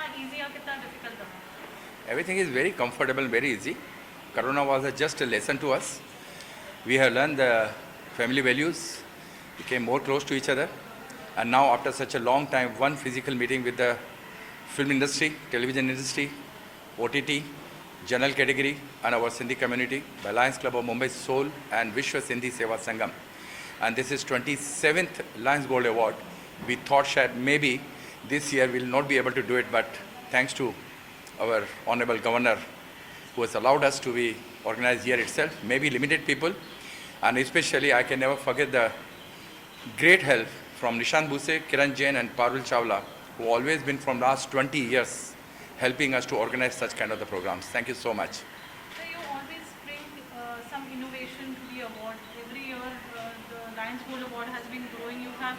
कितना इजी और कितना डिफिकल्ट था? Everything is very comfortable, very easy. Corona was just a lesson to us. We have learned the family values, became more close to each other. And now, after such a long time, one physical meeting with the film industry, television industry, OTT, general category, and our Sindhi community, the Lions Club of Mumbai Soul and Vishwa Sindhi Seva Sangam. And this is 27th Lions Gold Award. We thought that maybe this year we'll not be able to do it, but thanks to our Honorable Governor, who has allowed us to be organized here itself, maybe limited people, and especially I can never forget the great help from Nishant Buse, Kiran Jain and Parul Chawla, who always been from last 20 years helping us to organize such kind of the programs. Thank you so much. So you always bring some innovation to the award. Every year the Lions Gold Award has been growing. You have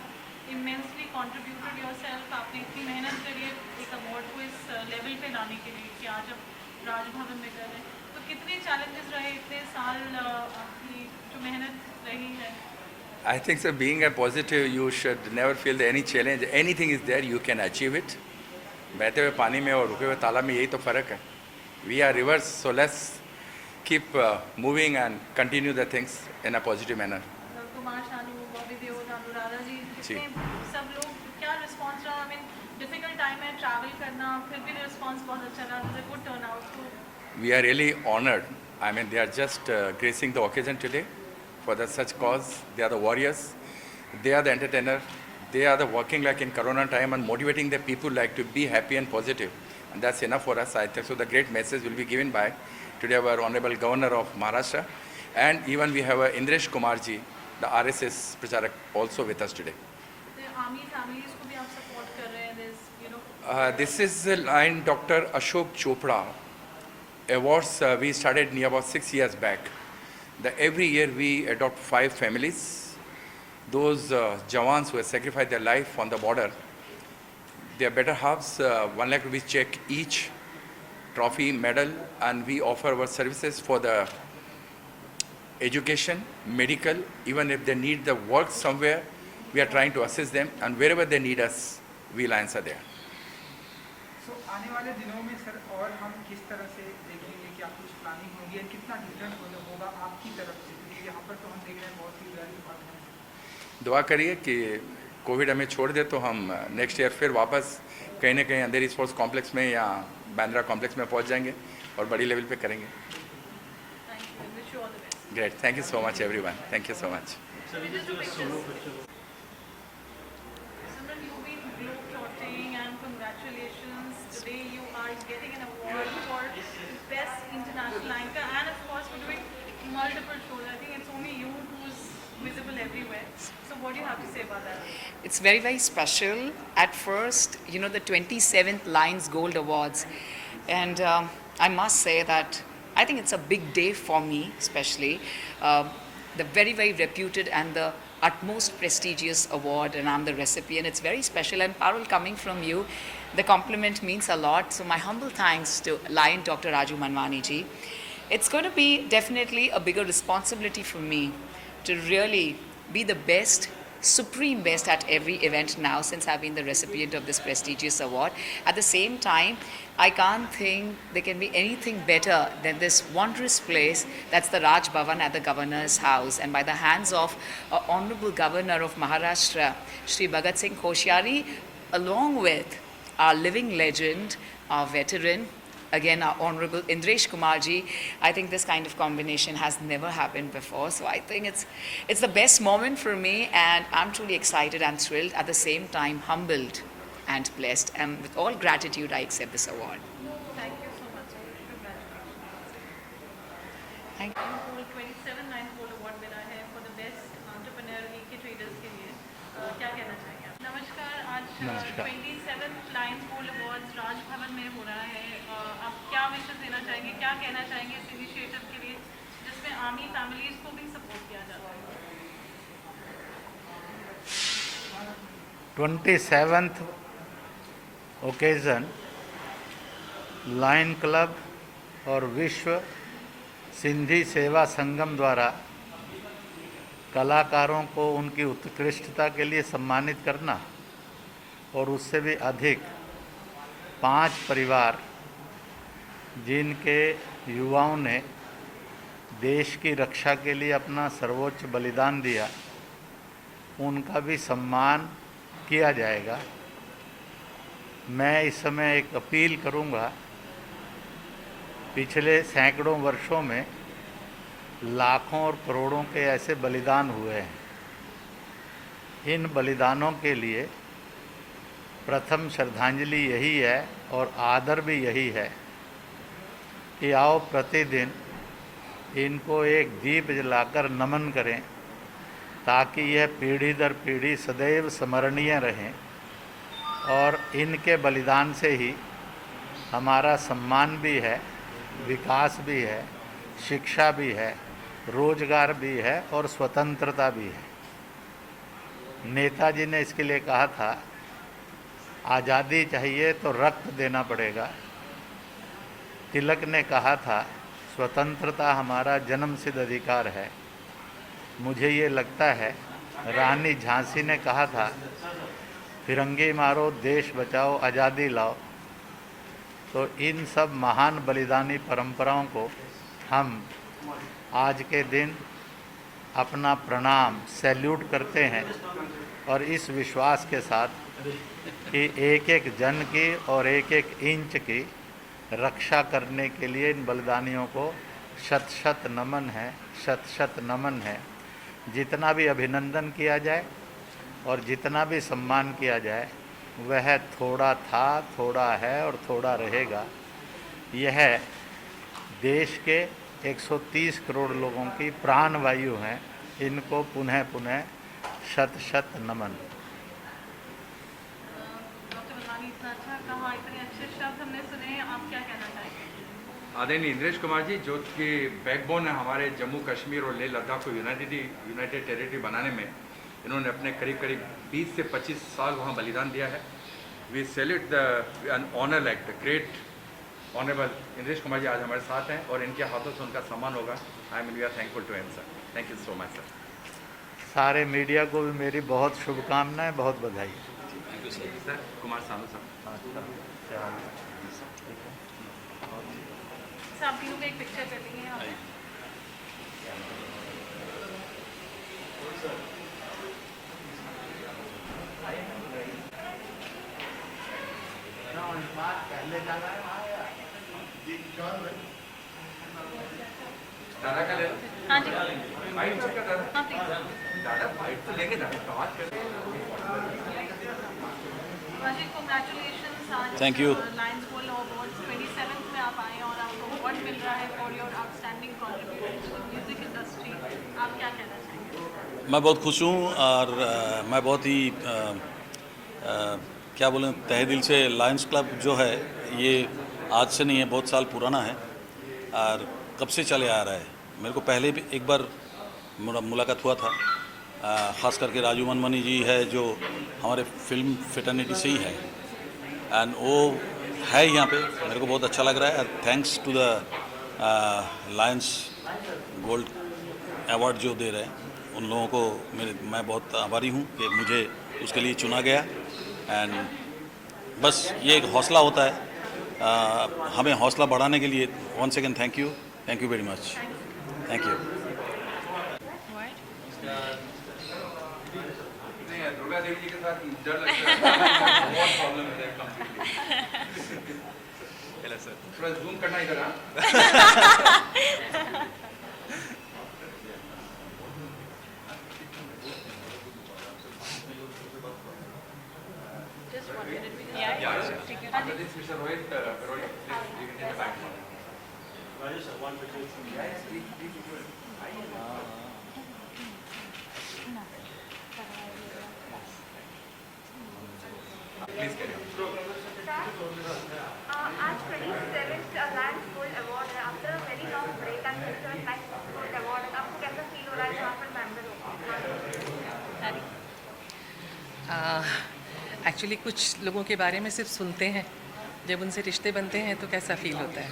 immensely contributed yourself. आपने इतनी मेहनत करी है एक award को इस level पे लाने के लिए कि आज अब राजभवन में कर रहे हैं. तो कितने challenges रहे इतने साल आपकी जो मेहनत रही है? I think so, being a positive, you should never feel that any challenge, anything is there, you can achieve it. बहते हुए पानी में और रुके हुए तालाब में यही तो फ़र्क है. We are rivers, so let's keep moving and continue the things in a positive manner. Kumar Sanu, Bobby Deol, Anuradha जी, जी. कितने सब लोग क्या रिस्पॉन्स रहा? आई मीन डिफिकल्ट टाइम है ट्रैवल करना, फिर भी रिस्पॉन्स बहुत अच्छा रहा. It was a good turnout. We are really honored. I mean, they are just gracing the occasion today for the such cause. They are the warriors. They are the entertainer. They are the working like in Corona time and motivating the people like to be happy and positive. And that's enough for us. I think so. The great message will be given by today our Honorable Governor of Maharashtra. And even we have Indresh Kumarji, the RSS Pracharak, also with us today. The army families को भी आप support कर रहे हैं. There's, you know. This is the line Dr. Ashok Chopra awards. We started near about 6 years back. Every year we adopt 5 families. Those Jawans who have sacrificed their life on the border, they are better halves. 1 lakh rupees check each, trophy, medal, and we offer our services for the education, medical, even if they need the work somewhere, we are trying to assist them, and wherever they need us, we Lions are there. So आने वाले दिनों में sir और हम किस तरह से देखेंगे कि आप कुछ प्लानिंग होगी और कितना डिफरेंट होगा आपकी तरफ से, क्योंकि यहाँ पर तो हम देख रहे हैं बहुत ही रैली बात है. दुआ करिए कि कोविड हमें छोड़ दे तो हम नेक्स्ट ईयर फिर वापस कहीं ना कहीं अंधेरी स्पोर्ट्स कॉम्प्लेक्स में या बांद्रा कॉम्प्लेक्स में पहुंच जाएंगे और बड़ी लेवल पे करेंगे. Great. Thank you so much everyone. Thank you so much. Simran, you've been globe-trotting and congratulations. Today you are getting an award for Best International Anchor and of course for doing multiple shows. I think it's only you who's visible everywhere. So what do you have to say about that? It's very, very special. At first, you know, the 27th Lions Gold Awards. And I must say that I think it's a big day for me, especially. The very, very reputed and the utmost prestigious award, and I'm the recipient. It's very special. And Parul, coming from you, the compliment means a lot. So my humble thanks to Lion Dr. Raju Manwani ji. It's going to be definitely a bigger responsibility for me to really be the best, supreme best at every event now, since I've been the recipient of this prestigious award. At the same time, I can't think there can be anything better than this wondrous place that's the Raj Bhavan at the Governor's house, and by the hands of Honorable Governor of Maharashtra, Shri Bhagat Singh Koshyari, along with our living legend, our veteran, again our Honorable Indresh Kumarji. I think this kind of combination has never happened before. So I think it's the best moment for me, and I'm truly excited and thrilled, at the same time humbled and blessed. And with all gratitude, I accept this award. Thank you so much. Congratulations. Thank you. Gold 27 9th Gold Award मिला है for the best entrepreneur AK traders के लिए. क्या कहना चाहेंगे आप? नमस्कार. आज 27th Lions Gold Awards Raj Bhavan में हो रहा है. आप क्या विशेष देना चाहेंगे, क्या कहना चाहेंगे इस इनिशिएटिव के लिए जिसमें आर्मी फैमिलीज को भी सपोर्ट किया जाता है? 27th ओकेज़न लायन क्लब और विश्व सिंधी सेवा संगम द्वारा कलाकारों को उनकी उत्कृष्टता के लिए सम्मानित करना और उससे भी अधिक 5 परिवार जिनके युवाओं ने देश की रक्षा के लिए अपना सर्वोच्च बलिदान दिया, उनका भी सम्मान किया जाएगा। मैं इस समय एक अपील करूंगा, पिछले सैकड़ों वर्षों में लाखों और करोड़ों के ऐसे बलिदान हुए हैं। इन बलिदानों के लिए प्रथम श्रद्धांजलि यही है और आदर भी यही है कि आओ प्रतिदिन इनको एक दीप जलाकर नमन करें, ताकि यह पीढ़ी दर पीढ़ी सदैव स्मरणीय रहें और इनके बलिदान से ही हमारा सम्मान भी है, विकास भी है, शिक्षा भी है, रोजगार भी है और स्वतंत्रता भी है। नेताजी ने इसके लिए कहा था, आज़ादी चाहिए तो रक्त देना पड़ेगा। तिलक ने कहा था, स्वतंत्रता हमारा जन्मसिद्ध अधिकार है। मुझे ये लगता है रानी झांसी ने कहा था, फिरंगी मारो देश बचाओ आज़ादी लाओ। तो इन सब महान बलिदानी परंपराओं को हम आज के दिन अपना प्रणाम सैल्यूट करते हैं और इस विश्वास के साथ कि एक एक जन की और एक एक इंच की रक्षा करने के लिए इन बलिदानियों को शत शत नमन है, शत शत नमन है। जितना भी अभिनंदन किया जाए और जितना भी सम्मान किया जाए वह थोड़ा था, थोड़ा है और थोड़ा रहेगा। यह देश के 130 करोड़ लोगों की प्राण वायु हैं। इनको पुनः पुनः शत शत नमन। डॉक्टर बलवानी, इतना अच्छा कहा, इतने अच्छे शब्द हमने सुने, आप क्या कहना चाहेंगे? आदरणीय इंद्रेश कुमार जी, जो कि बैकबोन है हमारे जम्मू कश्मीर और लेह लद्दाख को यूनाइटेड टेरिटरी बनाने में, इन्होंने अपने करीब करीब 20 से 25 साल वहाँ बलिदान दिया है। We salute the honour like the great honourable Indresh Kumar ji आज हमारे साथ हैं और इनके हाथों से उनका सम्मान होगा। I am we are thankful to him sir. Thank you so much sir. सारे मीडिया को भी मेरी बहुत शुभकामनाएं, बहुत बधाई। Thank you sir. Kumar Sanu sir. Sir, आप तीनों को एक पिक्चर कर लेंगे यहाँ पे? दादा का ले लो। हाँ जी, फाइट का दादा। हाँ प्लीज। दादा फाइट तो लेंगे दादा, बात कर। राजीव, कांग्रेचुलेशंस। आज Thank you. Lions gold awards 27th में आप आए और आपको अवार्ड मिल रहा है for your outstanding contribution to music industry. आप क्या कहना चाहेंगे? मैं बहुत खुश हूँ और मैं बहुत ही क्या बोलें, तहे दिल से लायंस क्लब जो है ये आज से नहीं है, बहुत साल पुराना है और कब से चले आ रहा है। मेरे को पहले भी एक बार मुलाकात हुआ था, ख़ास करके राजू मनमनी जी है जो हमारे फिल्म फिटर्निटी से ही है एंड वो है यहाँ पे। मेरे को बहुत अच्छा लग रहा है। Thanks to the lions gold award जो दे रहे हैं उन लोगों को मैं बहुत आभारी हूँ कि मुझे उसके लिए चुना गया। एंड बस ये एक हौसला होता है, हमें हौसला बढ़ाने के लिए once again thank you very much. Thank you. Durga Devi ji के साथ डर लगता है, बहुत प्रॉब्लम है कंप्लीटली। हेलो सर, थोड़ा जूम करना इधर। Just 1 minute. After this, Mr. Rohit, please, you can take the back. Please carry on. आज 27th लायंस गोल्ड अवार्ड है। After a very long break आज 27th लायंस गोल्ड अवार्ड है। आपको कैसा feel हो रहा है जहाँ पर मेंबर हो? एक्चुअली कुछ लोगों के बारे में सिर्फ सुनते हैं, जब उनसे रिश्ते बनते हैं तो कैसा फील होता है।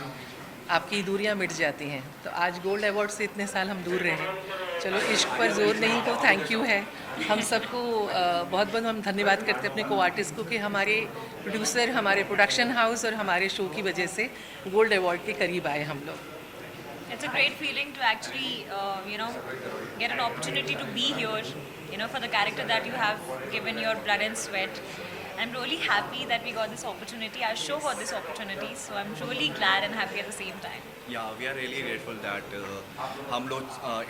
आपकी दूरियां मिट जाती हैं। तो आज गोल्ड अवार्ड से इतने साल हम दूर रहे, चलो इश्क पर जोर नहीं तो थैंक यू है। हम सबको बहुत बहुत हम धन्यवाद करते हैं अपने को आर्टिस्ट को कि हमारे प्रोड्यूसर, हमारे प्रोडक्शन हाउस और हमारे शो की वजह से गोल्ड अवार्ड के करीब आए हम लोग। It's a great feeling to actually, get an opportunity to be here, for the character that you have given your blood and sweat. I'm really happy that we got this opportunity. Our show got this opportunity, so I'm really glad and happy at the same time. Yeah, we are really grateful that हम लोग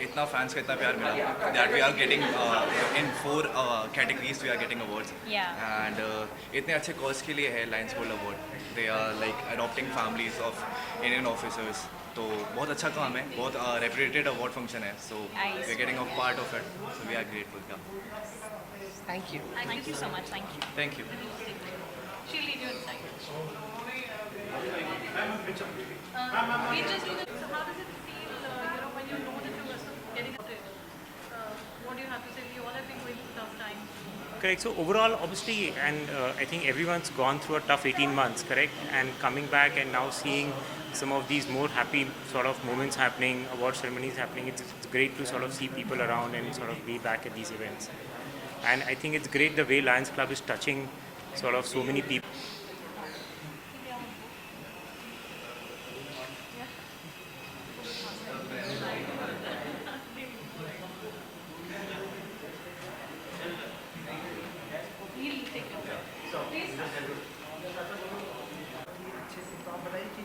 इतना fans का इतना प्यार मिला that we are getting in 4 categories we are getting awards. Yeah. And इतने अच्छे cause के लिए है Lions Gold Award. They are like adopting families of Indian officers. तो बहुत अच्छा काम है, बहुत reputed award function है. So Nice. we are getting a part of it. So we are grateful. Yeah. Thank you. Thank you so much. Thank you. Thank you. She'll lead you inside. We just do the, so how does it feel, when you know that you're getting it? What do you have to say? We all have been going through tough times. Correct. So overall, obviously, and I think everyone's gone through a tough 18 months, correct? And coming back and now seeing some of these more happy sort of moments happening, award ceremonies happening, it's great to sort of see people around and sort of be back at these events. And I think it's great the way Lions Club is touching sort of so many people. He'll take your please. अच्छे से तो आप बताइए कि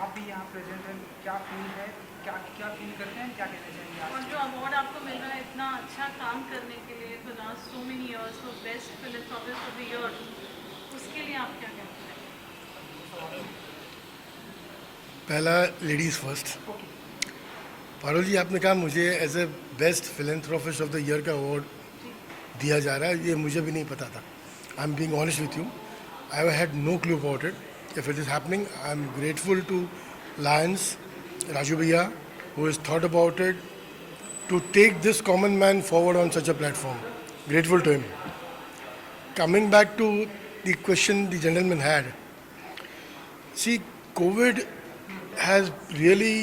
आप भी यहाँ present हैं, क्या फील है, क्या क्या फील करते हैं, क्या कहना चाहेंगे और आप? जो अवार्ड आपको मिल रहा है इतना अच्छा काम करने के लिए for last so many years for best philanthropist of the year, उसके लिए आप क्या कहते हैं? पहला लेडीज़ फर्स्ट। पारुल जी, आपने कहा मुझे as a best philanthropist of the year का अवार्ड दिया जा रहा है, ये मुझे भी नहीं पता था। I am being honest with you, I had no clue about it. If it is happening, I am grateful to lions, Raju भैया, who is thought about it to take this common man forward on such a platform. Grateful to him. Coming back to the question the gentleman had, see, COVID has really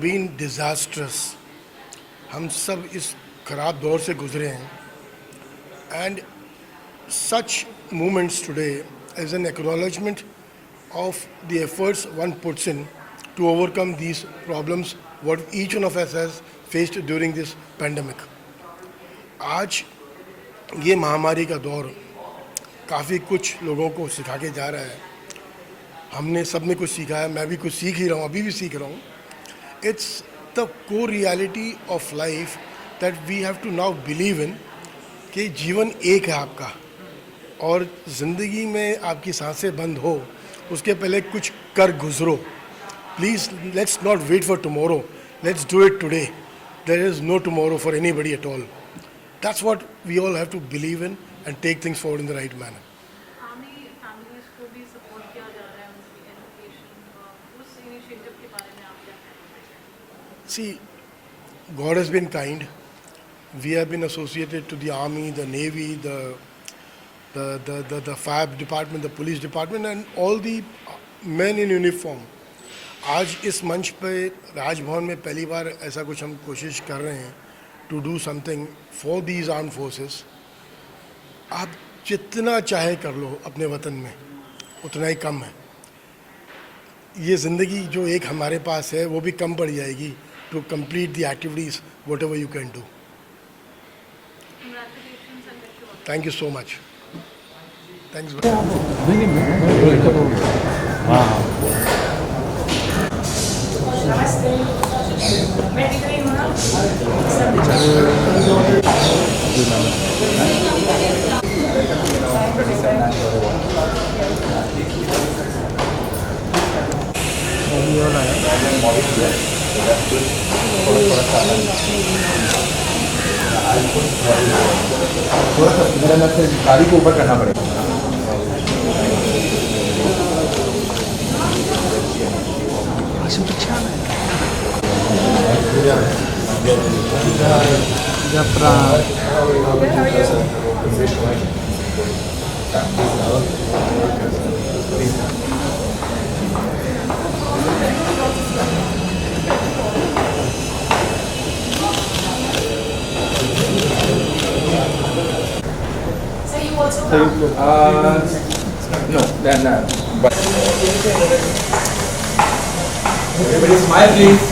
been disastrous. हम सब इस खराब दौर से गुजरे हैं, and such moments today is an acknowledgement of the efforts one puts in to overcome these problems what each one of us has faced during this pandemic. आज ये महामारी का दौर काफ़ी कुछ लोगों को सिखा के जा रहा है। हमने सब ने कुछ सीखा है, मैं भी कुछ सीख ही रहा हूँ, अभी भी सीख रहा हूँ। It's the core reality of life that we have to now believe in कि जीवन एक है आपका, और ज़िंदगी में आपकी सांसें बंद हो उसके पहले कुछ कर गुजरो। Please let's not wait for tomorrow, let's do it today. There is no tomorrow for anybody at all. That's what we all have to believe in and take things forward in the right manner. Army families को भी support किया जा रहा है उनकी education, उस initiative के बारे में आप क्या कहेंगे? See, God has been kind. We have been associated to the army, the navy, the fire department, the police department, and all the men in uniform. आज इस मंच पे राजभवन में पहली बार ऐसा कुछ हम कोशिश कर रहे हैं to do something for these arm forces. आप जितना चाहे कर लो अपने वतन में, उतना ही कम है। ये ज़िंदगी जो एक हमारे पास है वो भी कम पड़ जाएगी to complete the activities whatever you can do. Thank you so much. Thanks. मैं दिख रही हूँ ना? थोड़ा सा गाड़ी को ऊपर करना पड़ेगा। Jafra. No, then. But everybody smile, please.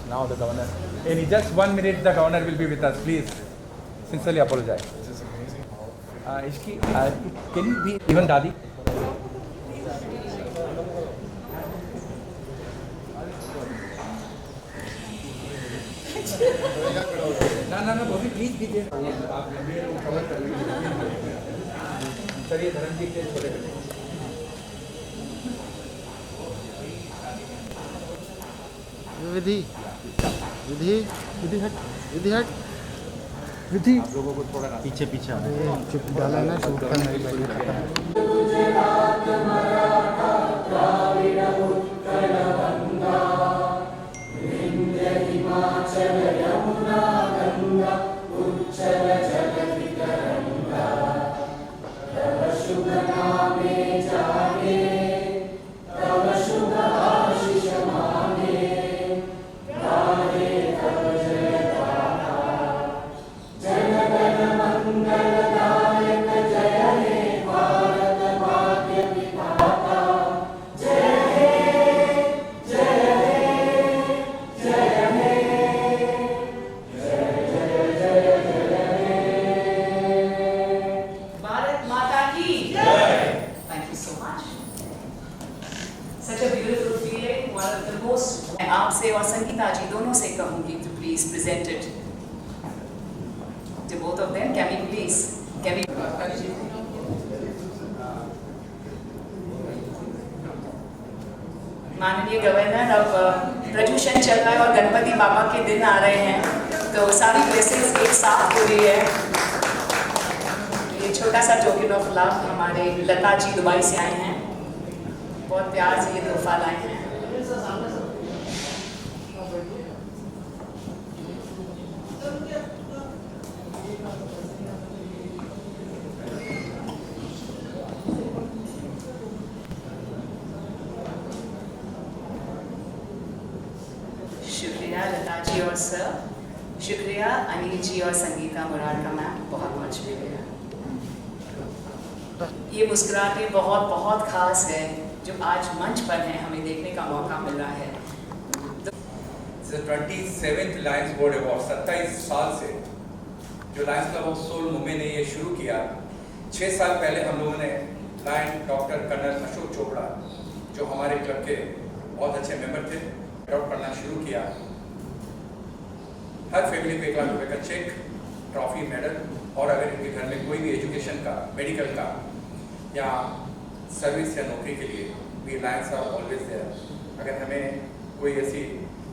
Now the governor. In just 1 minute, the governor will be with us. Please, sincerely apologize. Can you be even Dadi? No, Bobby, please be there. Sir ये धर्मजीत के छोटे बेटे विधि विधि विधि हट विधि हट विधि आप लोगों को थोड़ा पीछे पीछे चुप डाला ना शूट करना ही पड़ेगा आपसे और संगीता जी दोनों से कहूंगी to please present it to both of them. Can we please? Can we? माननीय गवर्नर, अब प्रदूषण चल रहा है और गणपति बाबा के दिन आ रहे हैं, तो सारी ब्लेसिंग्स एक साथ हो रही है। ये छोटा सा टोकन ऑफ लव हमारे लता जी दुबई से आए हैं, बहुत प्यार से ये तोहफा लाए हैं। शुक्रिया लता जी और सर, शुक्रिया अनिल जी और संगीता मुरारका मैम, बहुत बहुत शुक्रिया। ये मुस्कुराहटें बहुत बहुत खास है जो आज मंच पर है, हमें देखने का मौका मिल रहा है। 27th लायंस बोर्ड अवार्ड 27 साल से जो lions club of soul Mumbai ने ये शुरू किया। 6 साल पहले हम लोगों ने lion doctor colonel Ashok Chopra जो हमारे क्लब के बहुत अच्छे मेंबर थे, अडॉप्ट करना शुरू किया। हर फैमिली को 1 लाख रुपए का चेक, ट्रॉफी, मेडल, और अगर इनके घर में कोई भी एजुकेशन का, मेडिकल का या सर्विस या नौकरी के लिए we lions are always there. अगर हमें कोई ऐसी,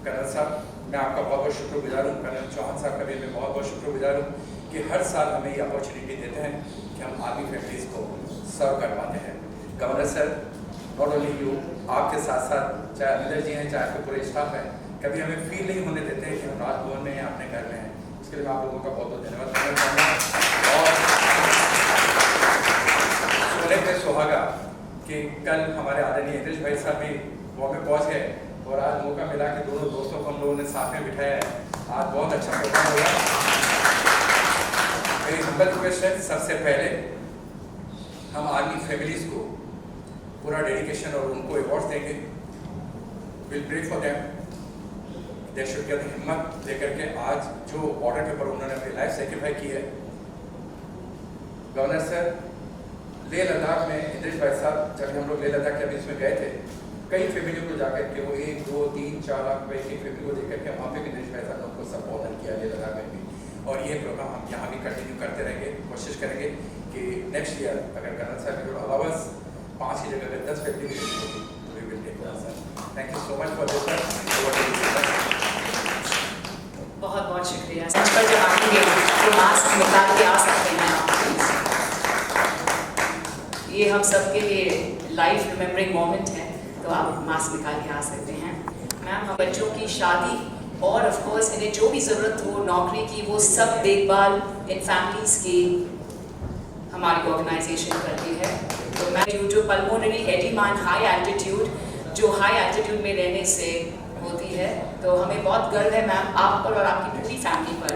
कर्नल साहब मैं आपका बहुत बहुत शुक्रगुजार हूँ, कर्नल चौहान साहब का भी मैं बहुत बहुत शुक्रगुजार हूँ कि हर साल हमें ये अपॉर्चुनिटी देते हैं कि हम आर्मी फैमिलीज़ को सर्व कर पाते हैं। Governor sir, not only you, आपके साथ साथ चाहे अनिल जी हैं, चाहे आपके पूरे स्टाफ हैं, कभी हमें फील नहीं होने देते हैं कि हम राजभवन में या अपने घर में हैं। उसके लिए मैं आप लोगों का बहुत बहुत धन्यवाद करना चाहूँगा। और सोने पे सुहागा कि कल हमारे आदरणीय इंद्रेश भाई साहब भी बॉम्बे पहुँच गए और आज मौका मिला कि दोनों दोस्तों को हम लोगों ने साथ में बिठाया है। आज बहुत अच्छा प्रोग्राम हुआ। मेरी हम्बल रिक्वेस्ट है, सबसे पहले हम आर्मी फैमिलीज़ को पूरा डेडिकेशन और उनको अवार्ड देंगे। Will pray for them, they should get हिम्मत लेकर के आज जो बॉर्डर के ऊपर उन्होंने अपनी लाइफ सेक्रीफाई की है। गवर्नर सर, लेह लद्दाख में इंद्रेश भाई साहब जब हम लोग लेह लद्दाख के अभी इसमें गए थे, कई फैमिलियों को जाकर के वो 1, 2, 3, 4 लाख रुपए की फैमिली को देकर के वहाँ पे इंद्रेश भाई साहब ने उनको सपोर्ट किया लेह लद्दाख में भी। और ये प्रोग्राम हम यहाँ भी कंटिन्यू करते रहेंगे। कोशिश करेंगे कि नेक्स्ट ईयर अगर कर्नल साहब को अलावस 5 की जगह 10 फैमिली होगी तो we will take sir. Thank you so much for this sir. बहुत बहुत शुक्रिया। मंच पर जब आएंगे तो मास्क निकाल के आ सकते हैं आप। ये हम सबके लिए लाइफ रिमेम्बरिंग मोमेंट है, तो आप मास्क निकाल के आ सकते हैं। मैम, हम बच्चों की शादी और ऑफ कोर्स इन्हें जो भी ज़रूरत हो नौकरी की, वो सब देखभाल इन फैमिलीज़ की हमारी ऑर्गेनाइजेशन करती है। तो मैं due to pulmonary edema high altitude, जो हाई एल्टीट्यूड में रहने से होती है, है, तो हमें बहुत गर्व है मैम आप पर और आपकी पूरी फैमिली पर।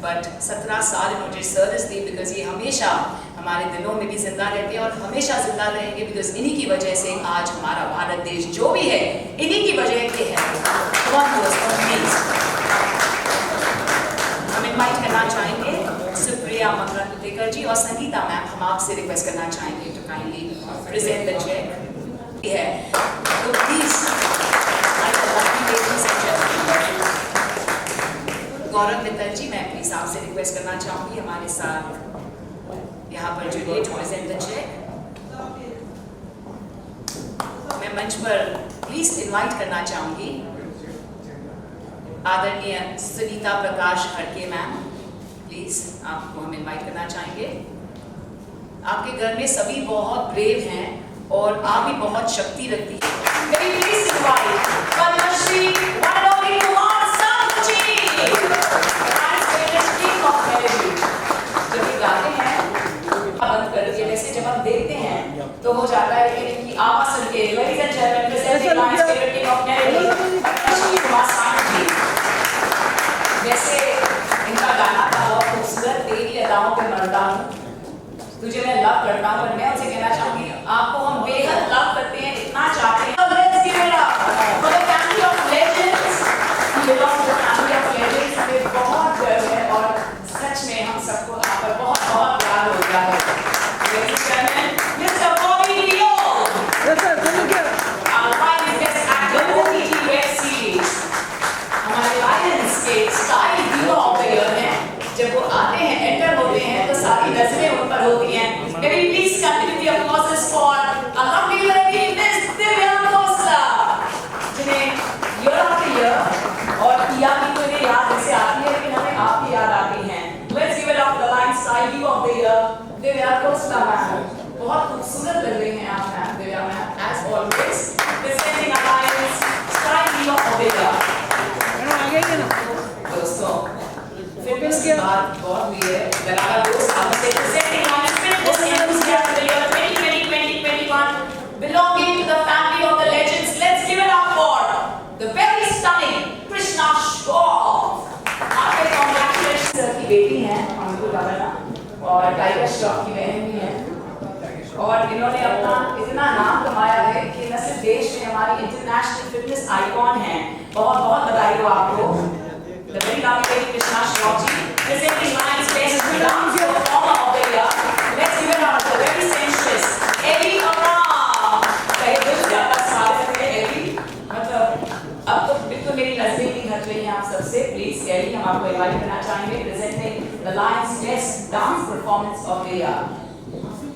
बट 17 साल इन्होंने सर्विस दी, बिकॉज ये हमेशा हमारे दिलों में भी जिंदा रहते हैं और हमेशा जिंदा रहेंगे, बिकॉज इन्हीं की वजह से आज हमारा भारत देश जो भी है, इन्हीं की वजह से है। हम इनवाइट करना चाहेंगे सुप्रिया मंगलाकुतेकर जी और संगीता मैम, हम आपसे रिक्वेस्ट करना चाहेंगे to kindly present the cheque है, तो प्लीज गौरव मित्तल जी, मैं प्लीज आपसे रिक्वेस्ट करना चाहूंगी हमारे साथ यहाँ पर जुड़िए टू प्रेजेंट द चेक। मैं मंच पर प्लीज इनवाइट करना चाहूंगी आदरणीय सुनीता प्रकाश खड़के मैम, प्लीज आपको हम इनवाइट करना चाहेंगे। आपके घर में सभी बहुत ब्रेव हैं और आप भी बहुत शक्ति रखती है। प्लीज इनवाइट पद्मश्री वनडोली कुमार संघ जी, जब ये गाते हैं बंद कर दिए, वैसे जब हम देखते हैं तो हो जाता है, लेकिन इनकी आवाज सुन के ladies and gentleman presenting lions favourite king of Caribbean Padma Shri Kumar Sangh ji. वैसे इनका गाना था बहुत खूबसूरत, तेरी अदाओं पे मरता हूँ, तुझे मैं लव करता हूँ, पर मैं उसे कहना चाहूंगी आपको हम बेहद लव करते हैं, इतना चाहते हैं। Let's give it up for the family of legends. We belong to the family of legends. हमें बहुत गर्व है और सच में हम सबको आप पर बहुत बहुत प्यार हो गया है। Ladies and gentlemen, Mr. Bobby Deol. Yes sir, our Lions Best Actor OTT Web Series. हमारे Lions के style hero of the year हैं। जब वो आते हैं, एंटर होते हैं, तो सारी नजरें उन पर होती हैं। Can we please continue the applauses for a lovely lady, Miss Divya Khosla, जिन्हें year after year और पिया की तो इन्हें याद ऐसे आती है, लेकिन हमें आप ही याद आती हैं। Let's give it up for the Lions Style Hero of the Year, Divya Khosla ma'am. बहुत खूबसूरत लग रही हैं आप ma'am, Divya ma'am, as always presenting our Lions Style Hero of the Year। दोस्तों फिटनेस की बात बहुत हुई है, लगातार 2 साल से presenting Lions Fitness Enthusiast of the Year 2020-2021 belonging to the family of the legends. Let's give it up for the very stunning Krishna Shroff। आपके congratulations सर की बेटी हैं अंकुर रावला और टाइगर श्रॉफ की बहन भी हैं, और इन्होंने अपना इतना नाम कमाया है कि न सिर्फ देश में हमारी इंटरनेशनल फिटनेस आइकॉन हैं। बहुत बहुत बधाई हो आपको। The very lovely lady Krishna Shroff ji presenting Lions Best Dance Performer of the Year. Let's give it up for the very sensuous Ellie Abraham। कहीं दिल से आपका स्वागत है एली। मतलब अब तो बिल्कुल मेरी नजरें नहीं हट रही हैं आप सबसे। प्लीज एली, हम आपको इनवाइट करना चाहेंगे presenting the Lions Best Dance Performance of the Year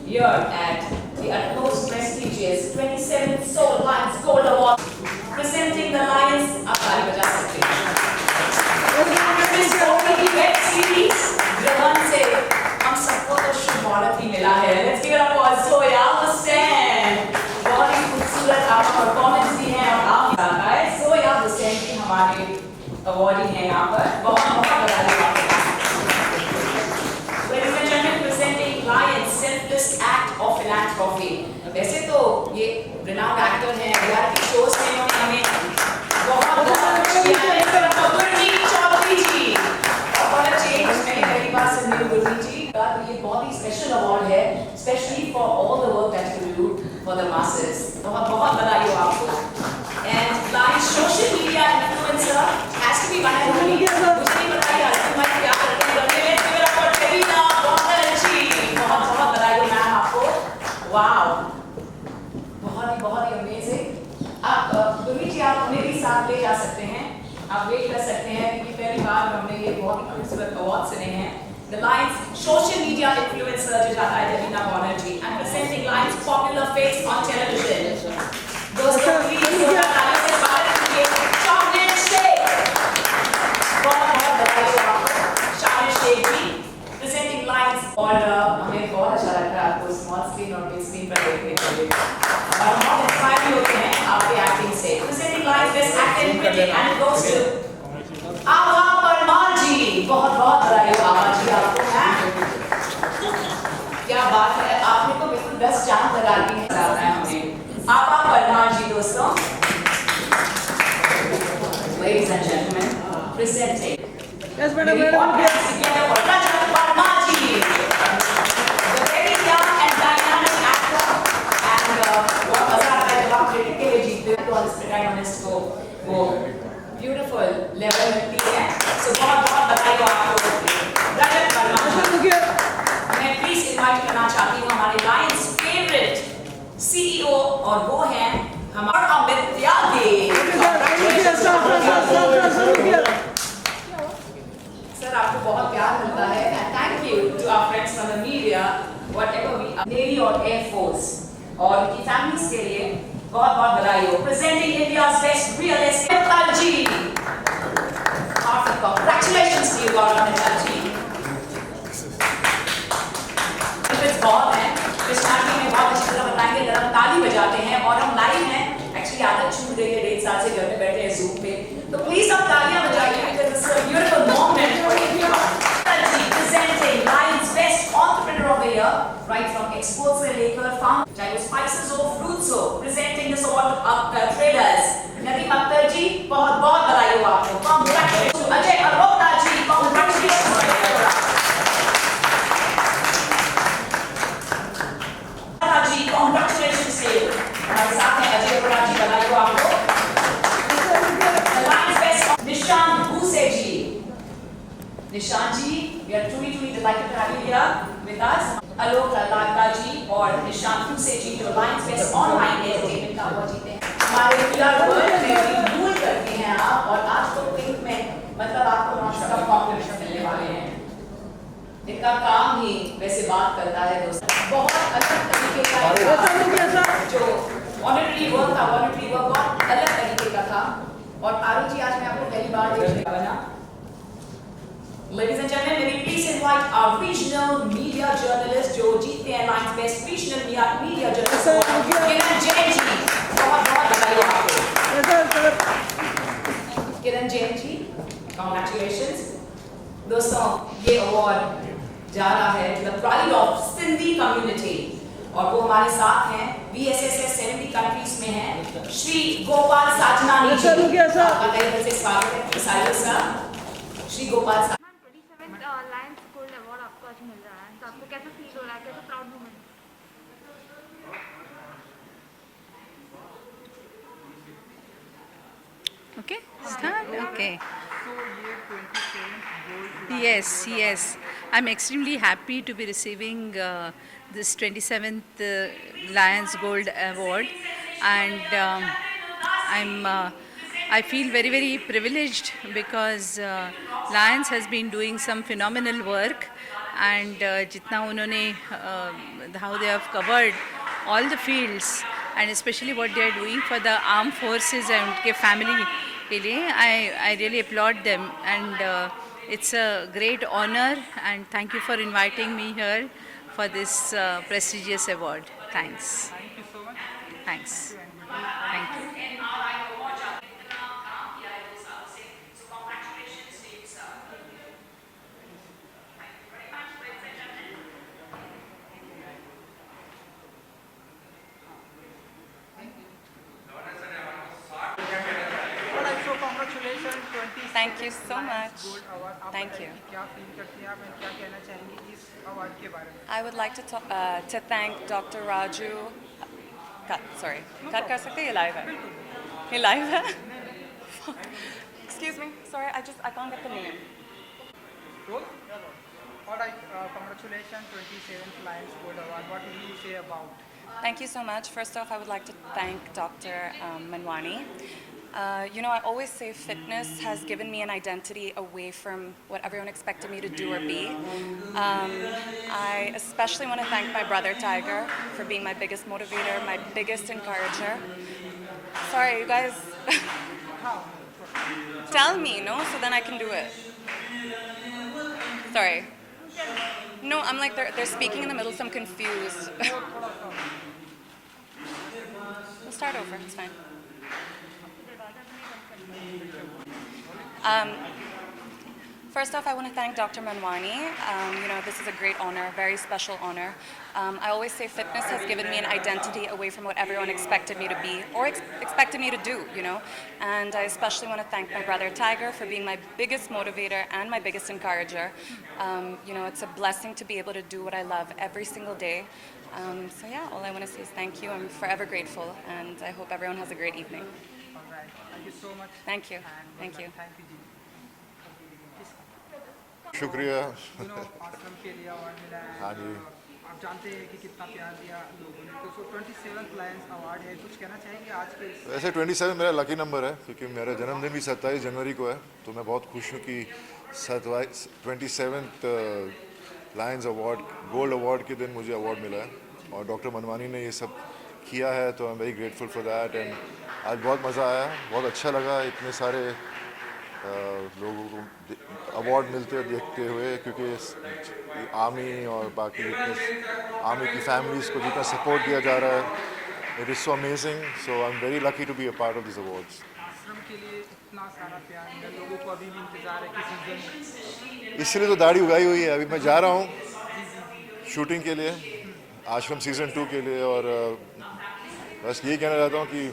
here at the utmost prestigious 27th Soul Lions Gold Award, presenting the Lions। आप ताली बजा सकते हैं। वेब सीरीज ग्रहण से हम सबको तो शुभ मुहूर्त ही मिला है। Let's give it up for Zoya Hussain। बहुत ही खूबसूरत आपका परफॉर्मेंस भी है और आप आता है Zoya Hussain की हमारे अवार्डी हैं यहाँ पर। बहुत बहुत बधाई आपको। Ladies and gentlemen, presenting Lions Selfless Act of Philanthropy। वैसे तो ये renowned actor हैं, रियलिटी शोज में इन्होंने हमें बहुत कुछ किया है। तो ये बहुत ही स्पेशल अवार्ड है, specially for all the work that you do for the masses. बहुत बहुत बधाई हो आपको। And lions social media influencer has to be one and only. मुझे नहीं पता यार तुम्हारे क्या करते हैं, let's give it up for Terina Banerjee. बहुत बहुत बधाई हो मैम आपको। वाओ, बहुत ही अमेजिंग। आप गुरमीत जी, आप उन्हें भी साथ ले जा सकते हैं, आप वेट कर सकते हैं, क्योंकि पहली बार हमने ये बहुत ही खूबसूरत अवार्ड सुने हैं। The Lions social media influencer Jajata Jalina Banerjee and presenting Lions popular face on television. दोस्तों प्लीज थोड़ा ताली से स्वागत कीजिए चॉकलेट शेक। बहुत बहुत बधाई हो आपको चॉकलेट शेक जी, presenting Lions। और हमें बहुत अच्छा लग रहा है आपको स्मॉल स्क्रीन और बिग स्क्रीन पर देखने के लिए, और हम बहुत इंस्पायर भी होते हैं आपके एक्टिंग से। Presenting Lions Best Actor in Cricket and goes to आभा परमार जी। बहुत बहुत बधाई हो आभा जी आपको। क्या बात है, आपने तो बिल्कुल 10 चांद लगा दी है हमें। आभा परमार जी दोस्तों। ladies and gentlemen, presenting. Yes, May we all dance together for Rajat Varmaji, the very young and dynamic actor, and बहुत मजा आता है जब आप क्रेडिट के लिए जीतते हो तो इस प्रोटैगनिस्ट को वो ब्यूटीफुल लेवल मिलती है। सो बहुत बहुत बधाई हो आपको रजत वर्मा। मैं प्लीज इनवाइट करना चाहती हूँ हमारे लायंस फेवरेट सीईओ और वो हैं हमारे अमित त्यागी। सर आपको बहुत प्यार मिलता है and thank you to our friends from the media whatever we are Navy और Air Force और उनकी families के लिए बहुत बहुत बधाई हो। Presenting India's best real estate ji. Congratulations to you Gaurav जी। बहुत है इस फैमिली में बहुत अच्छी तरह बताएंगे जरा हम ताली बजाते हैं और हम लाइव हैं एक्चुअली आदत छूट गई है 1.5 साल से घर में बैठे हैं जूम पे तो प्लीज आप तालियां बजाइए because it's a beautiful moment for India presenting Lions Best Entrepreneur of the Year right from exports से लेकर farm चाहे वो spices हो fruits हो presenting this award of traders Nadeem Akhtar जी बहुत बहुत बधाई हो आपको congratulations to Ajay Arora ji congratulations congratulations to you. हमारे साथ हैं अजय अरोड़ा जी बधाई हो आपको। Lions Best निशान भूसे जी। निशान जी, we are truly delighted to have you here with us. आलोक लाडला जी और निशान भूसे जी जो Lions Best ऑनलाइन एंटरटेनमेंट का अवार्ड जीते हैं। हमारे PR वर्ल्ड में भी रूल करते हैं आप और आज तो पिंक में मतलब आपको नॉनस्टॉप कॉम्प्लीमेंट मिलने वाले हैं। इनका काम ही वैसे बात करता है दोस्तों बहुत अलग तरीके का जो ऑनररी वर्क था ऑनररी वर्क बहुत अलग तरीके का था और आरुण जी आज मैं आपको पहली बार देखने बना Ladies and gentlemen, may we please invite our regional media journalist जो जीतते हैं Lions Best Regional Media Journalist किरण जैन जी बहुत बहुत बधाई हो आपको किरण जैन जी congratulations दोस्तों ये अवार्ड जा रहा है the pride of Sindhi community और वो हमारे साथ हैं BSSS 70 कंट्रीज में हैं श्री गोपाल साजनानी जी आपका तहे दिल से स्वागत है Sahil sir Shri Gopal 27th lions gold award आपको आज मिल रहा है तो आपको कैसा फील हो रहा है कैसा proud moment Okay, start. Okay. So ये 27th gold Yes. I'm extremely happy to be receiving this 27th Lions Gold Award, and I feel very privileged because Lions has been doing some phenomenal work, and जितना उन्होंने how they have covered all the fields and especially what they are doing for the armed forces and उनके family के लिए I really applaud them, and it's a great honor, and thank you for inviting me here for this prestigious award. Thanks. Thank you so much. Thanks. Thank you. Alright, so congratulations 27th Thank you so Lions much. Gold Award. आप Thank बताइए you. कि क्या feel करती हैं आप और क्या कहना चाहेंगे इस अवार्ड के बारे में I would like to thank Dr. Raju. Sorry, cut कर सकते हैं? ये live है. ये live है? Excuse me. Sorry, I can't get the name. Roll? Alright, congratulations 27th Lions Gold Award. What will you say about? Thank you so much. First off, I would like to thank Dr. Manwani. I always say fitness has given me an identity away from what everyone expected me to do or be. I especially want to thank my brother Tiger for being my biggest motivator, my biggest encourager. Sorry, you guys. Tell me, no? So then I can do it. Sorry. No, I'm like, they're speaking in the middle, so I'm confused. We'll start over, it's fine. First off, I want to thank Dr. Manwani. This is a great honor, very special honor. I always say fitness has given me an identity away from what everyone expected me to be or expected me to do, And I especially want to thank my brother Tiger for being my biggest motivator and my biggest encourager. It's a blessing to be able to do what I love every single day. All I want to say is thank you. I'm forever grateful, and I hope everyone has a great evening. All right. Thank you so much. Thank you. Thank you. Thank you जी। शुक्रिया। आश्रम के लिए award मिला है। हाँ जी। आप जानते हैं कि कितना प्यार दिया लोगों ने, तो 27th लायंस अवार्ड है, कुछ कहना चाहेंगे आज के वैसे 27 मेरा लकी नंबर है क्योंकि मेरा जन्मदिन भी 27 जनवरी को है, तो मैं बहुत खुश हूँ कि 27th Lions award gold award के दिन मुझे अवार्ड मिला है और डॉक्टर मनवानी ने ये सब किया है, तो आई am very grateful for that. And आज बहुत मज़ा आया, बहुत अच्छा लगा इतने सारे लोगों को अवार्ड मिलते देखते हुए, क्योंकि आर्मी और बाकी जितने आर्मी की फैमिलीज़ को जितना सपोर्ट दिया जा रहा है, it is so amazing. So I am very lucky to be a part of this awards. आश्रम के लिए इतना सारा प्यार मिला, लोगों को अभी भी इंतजार है किसी दिन, इसलिए तो दाढ़ी उगाई हुई है। अभी मैं जा रहा हूँ शूटिंग के लिए, आश्रम सीज़न 2 के लिए, और बस यही कहना चाहता हूँ कि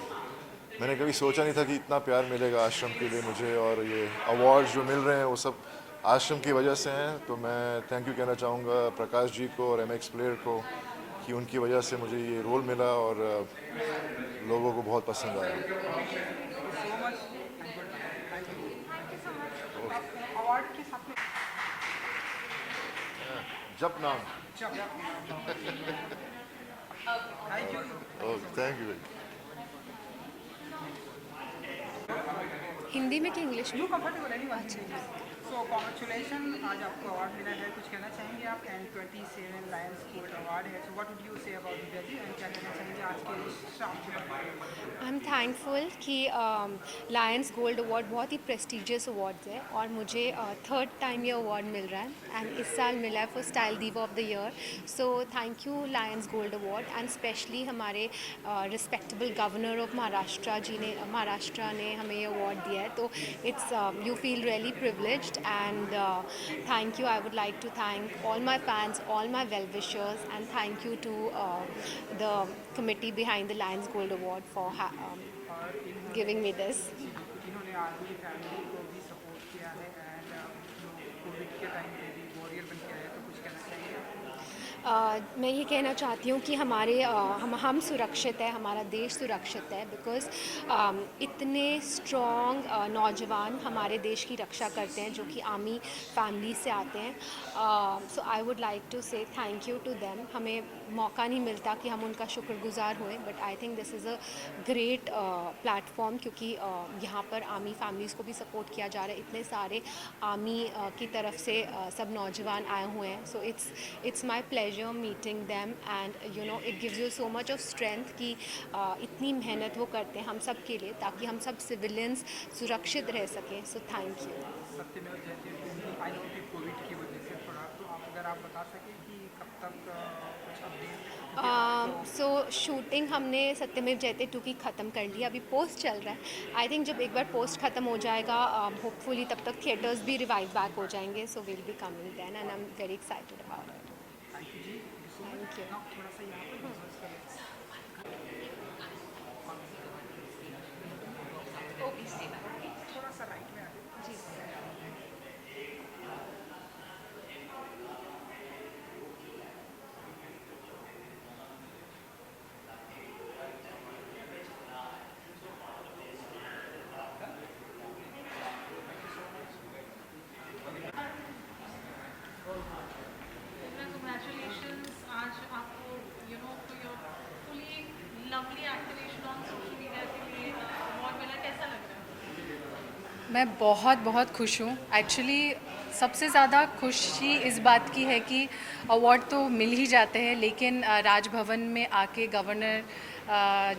मैंने कभी सोचा नहीं था कि इतना प्यार मिलेगा आश्रम के लिए मुझे, और ये अवार्ड्स जो मिल रहे हैं वो सब आश्रम की वजह से हैं। तो मैं थैंक यू कहना चाहूँगा प्रकाश जी को और MX प्लेयर को कि उनकी वजह से मुझे ये रोल मिला और लोगों को बहुत पसंद आया। अवार्ड के साथ में जब नाम thank you. Thank you. Hindi में कि इंग्लिश में? Comfortable any one. So congratulation, आज आपको अवार्ड मिला है, कुछ कहना चाहेंगे आप? एंड 27 लायंस गोल्ड अवार्ड है, so what would you say about Divya ji, and क्या कहना चाहेंगे आज के शाम के बारे में? आई एम थैंकफुल कि लायंस गोल्ड अवार्ड बहुत ही प्रेस्टिजियस अवार्ड है और मुझे 3rd टाइम ये अवार्ड मिल रहा है, एंड इस साल मिला है फॉर स्टाइल दीवा of the year. So thank you lions gold award, and specially हमारे रिस्पेक्टेबल गवर्नर ऑफ महाराष्ट्र ने हमें ये अवार्ड दिया है, तो it's you feel really privileged, and thank you. I would like to thank all my fans, all my well-wishers, and thank you to the committee behind the Lions Gold Award for giving me this. इन्होंने army family को भी support किया है, and Covid के time पे भी warrior बन के आए, तो कुछ कहना चाहिए? मैं ये कहना चाहती हूँ कि हम सुरक्षित है, हमारा देश सुरक्षित है, बिकॉज़ इतने स्ट्रॉन्ग नौजवान हमारे देश की रक्षा करते हैं जो कि आर्मी फैमिली से आते हैं। सो आई वुड लाइक टू से थैंक यू टू देम। हमें मौका नहीं मिलता कि हम उनका शुक्रगुजार हों, but I think this is a great platform, क्योंकि यहाँ पर आर्मी फैमिलीज़ को भी सपोर्ट किया जा रहा है। इतने सारे आर्मी की तरफ से सब नौजवान आए हुए हैं, so it's my pleasure meeting them, and it gives you so much of strength कि इतनी मेहनत वो करते हैं हम सब के लिए, ताकि हम सब सिविलियंस सुरक्षित रह सकें। So thank you. सत्यमेव जयते आई नो कि कोविड की वजह से थोड़ा, तो अगर आप बता सकें कि कब तक कुछ अपडेट? सो शूटिंग हमने सत्यमेव जयते 2 की ख़त्म कर ली, अभी पोस्ट चल रहा है। आई थिंक जब एक बार पोस्ट ख़त्म हो जाएगा, होपफुली तब तक थिएटर्स भी रिवाइव बैक हो जाएंगे, so will be coming then, and I am very excited about it. Thank you ji. Thank you. थोड़ा सा यहाँ पर थोड़ा सा राइट में आ जी। Congratulations, आज आपको for your fully lovely activation on social media के लिए अवार्ड मिला, कैसा लग रहा है? मैं बहुत खुश हूँ। एक्चुअली सबसे ज़्यादा खुशी इस बात की है कि अवार्ड तो मिल ही जाते हैं, लेकिन राजभवन में आके गवर्नर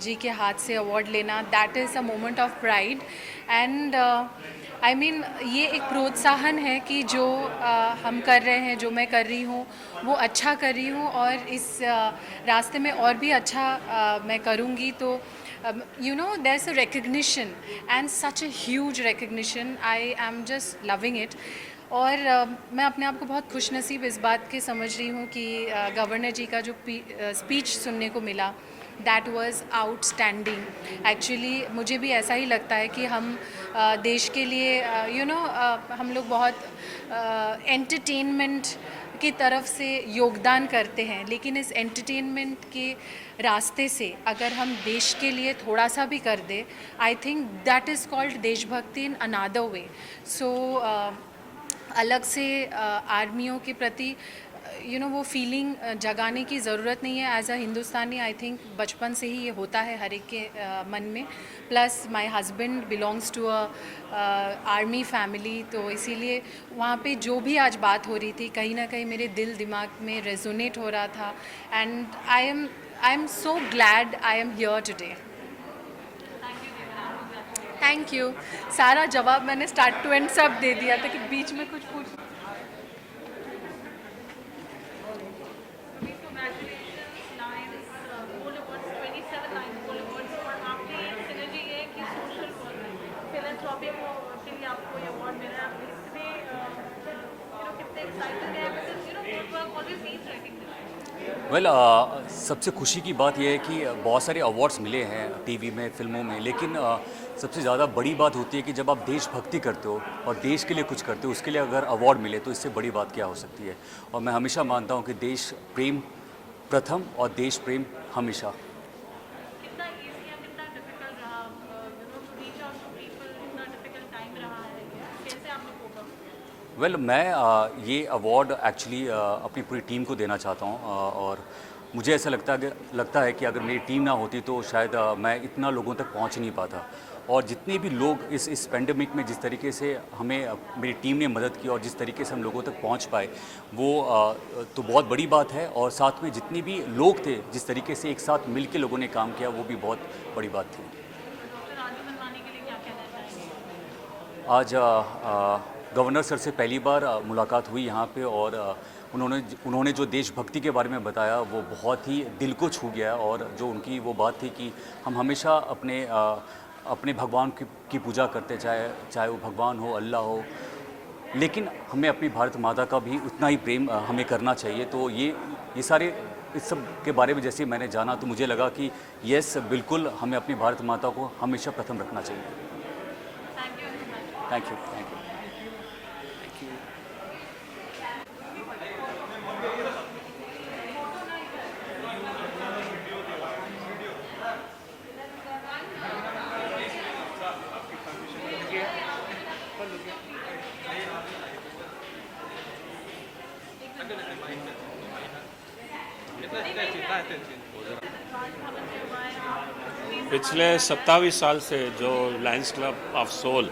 जी के हाथ से अवार्ड लेना, that is a moment of pride, and I mean ये एक प्रोत्साहन है कि जो हम कर रहे हैं, जो मैं कर रही हूँ वो अच्छा कर रही हूँ, और इस रास्ते में और भी अच्छा मैं करूँगी। तो there's a recognition, and such a huge recognition. I am just loving it. और मैं अपने आप को बहुत खुशनसीब इस बात के समझ रही हूँ कि गवर्नर जी का जो स्पीच सुनने को मिला, दैट वाज आउटस्टैंडिंग। एक्चुअली मुझे भी ऐसा ही लगता है कि हम देश के लिए हम लोग बहुत एंटरटेनमेंट की तरफ से योगदान करते हैं, लेकिन इस एंटरटेनमेंट के रास्ते से अगर हम देश के लिए थोड़ा सा भी कर दे, I think that is called देशभक्ति इन अनदर वे। सो अलग से आर्मियों के प्रति वो फीलिंग जगाने की ज़रूरत नहीं है। As a Hindustani I think बचपन से ही ये होता है हर एक के मन में। Plus my husband belongs to a army family, तो इसीलिए वहाँ पे जो भी आज बात हो रही थी कहीं ना कहीं मेरे दिल दिमाग में रेजोनेट हो रहा था। And I am so glad I am here today. Thank you. सारा जवाब मैंने स्टार्ट टू एंड सब दे दिया था कि बीच में कुछ पूछ। वेल सबसे खुशी की बात यह है कि बहुत सारे अवार्ड्स मिले हैं टीवी में, फिल्मों में, लेकिन सबसे ज़्यादा बड़ी बात होती है कि जब आप देशभक्ति करते हो और देश के लिए कुछ करते हो, उसके लिए अगर अवार्ड मिले तो इससे बड़ी बात क्या हो सकती है। और मैं हमेशा मानता हूँ कि देश प्रेम प्रथम और देश प्रेम हमेशा। वेल मैं ये अवार्ड एक्चुअली अपनी पूरी टीम को देना चाहता हूँ और मुझे ऐसा लगता है कि अगर मेरी टीम ना होती तो शायद मैं इतना लोगों तक पहुँच नहीं पाता। और जितने भी लोग इस पेंडेमिक में जिस तरीके से हमें मेरी टीम ने मदद की और जिस तरीके से हम लोगों तक पहुँच पाए, वो तो बहुत बड़ी बात है। और साथ में जितने भी लोग थे, जिस तरीके से एक साथ मिल के लोगों ने काम किया, वो भी बहुत बड़ी बात थी। आज गवर्नर सर से पहली बार मुलाकात हुई यहाँ पे और उन्होंने जो देशभक्ति के बारे में बताया वो बहुत ही दिल को छू गया। और जो उनकी वो बात थी कि हम हमेशा अपने भगवान की पूजा करते, चाहे वो भगवान हो, अल्लाह हो, लेकिन हमें अपनी भारत माता का भी उतना ही प्रेम हमें करना चाहिए। तो ये सारे इस सब के बारे में जैसे मैंने जाना तो मुझे लगा कि यस, बिल्कुल हमें अपनी भारत माता को हमेशा प्रथम रखना चाहिए। Thank you. पिछले 27 साल से जो लायंस क्लब ऑफ सोल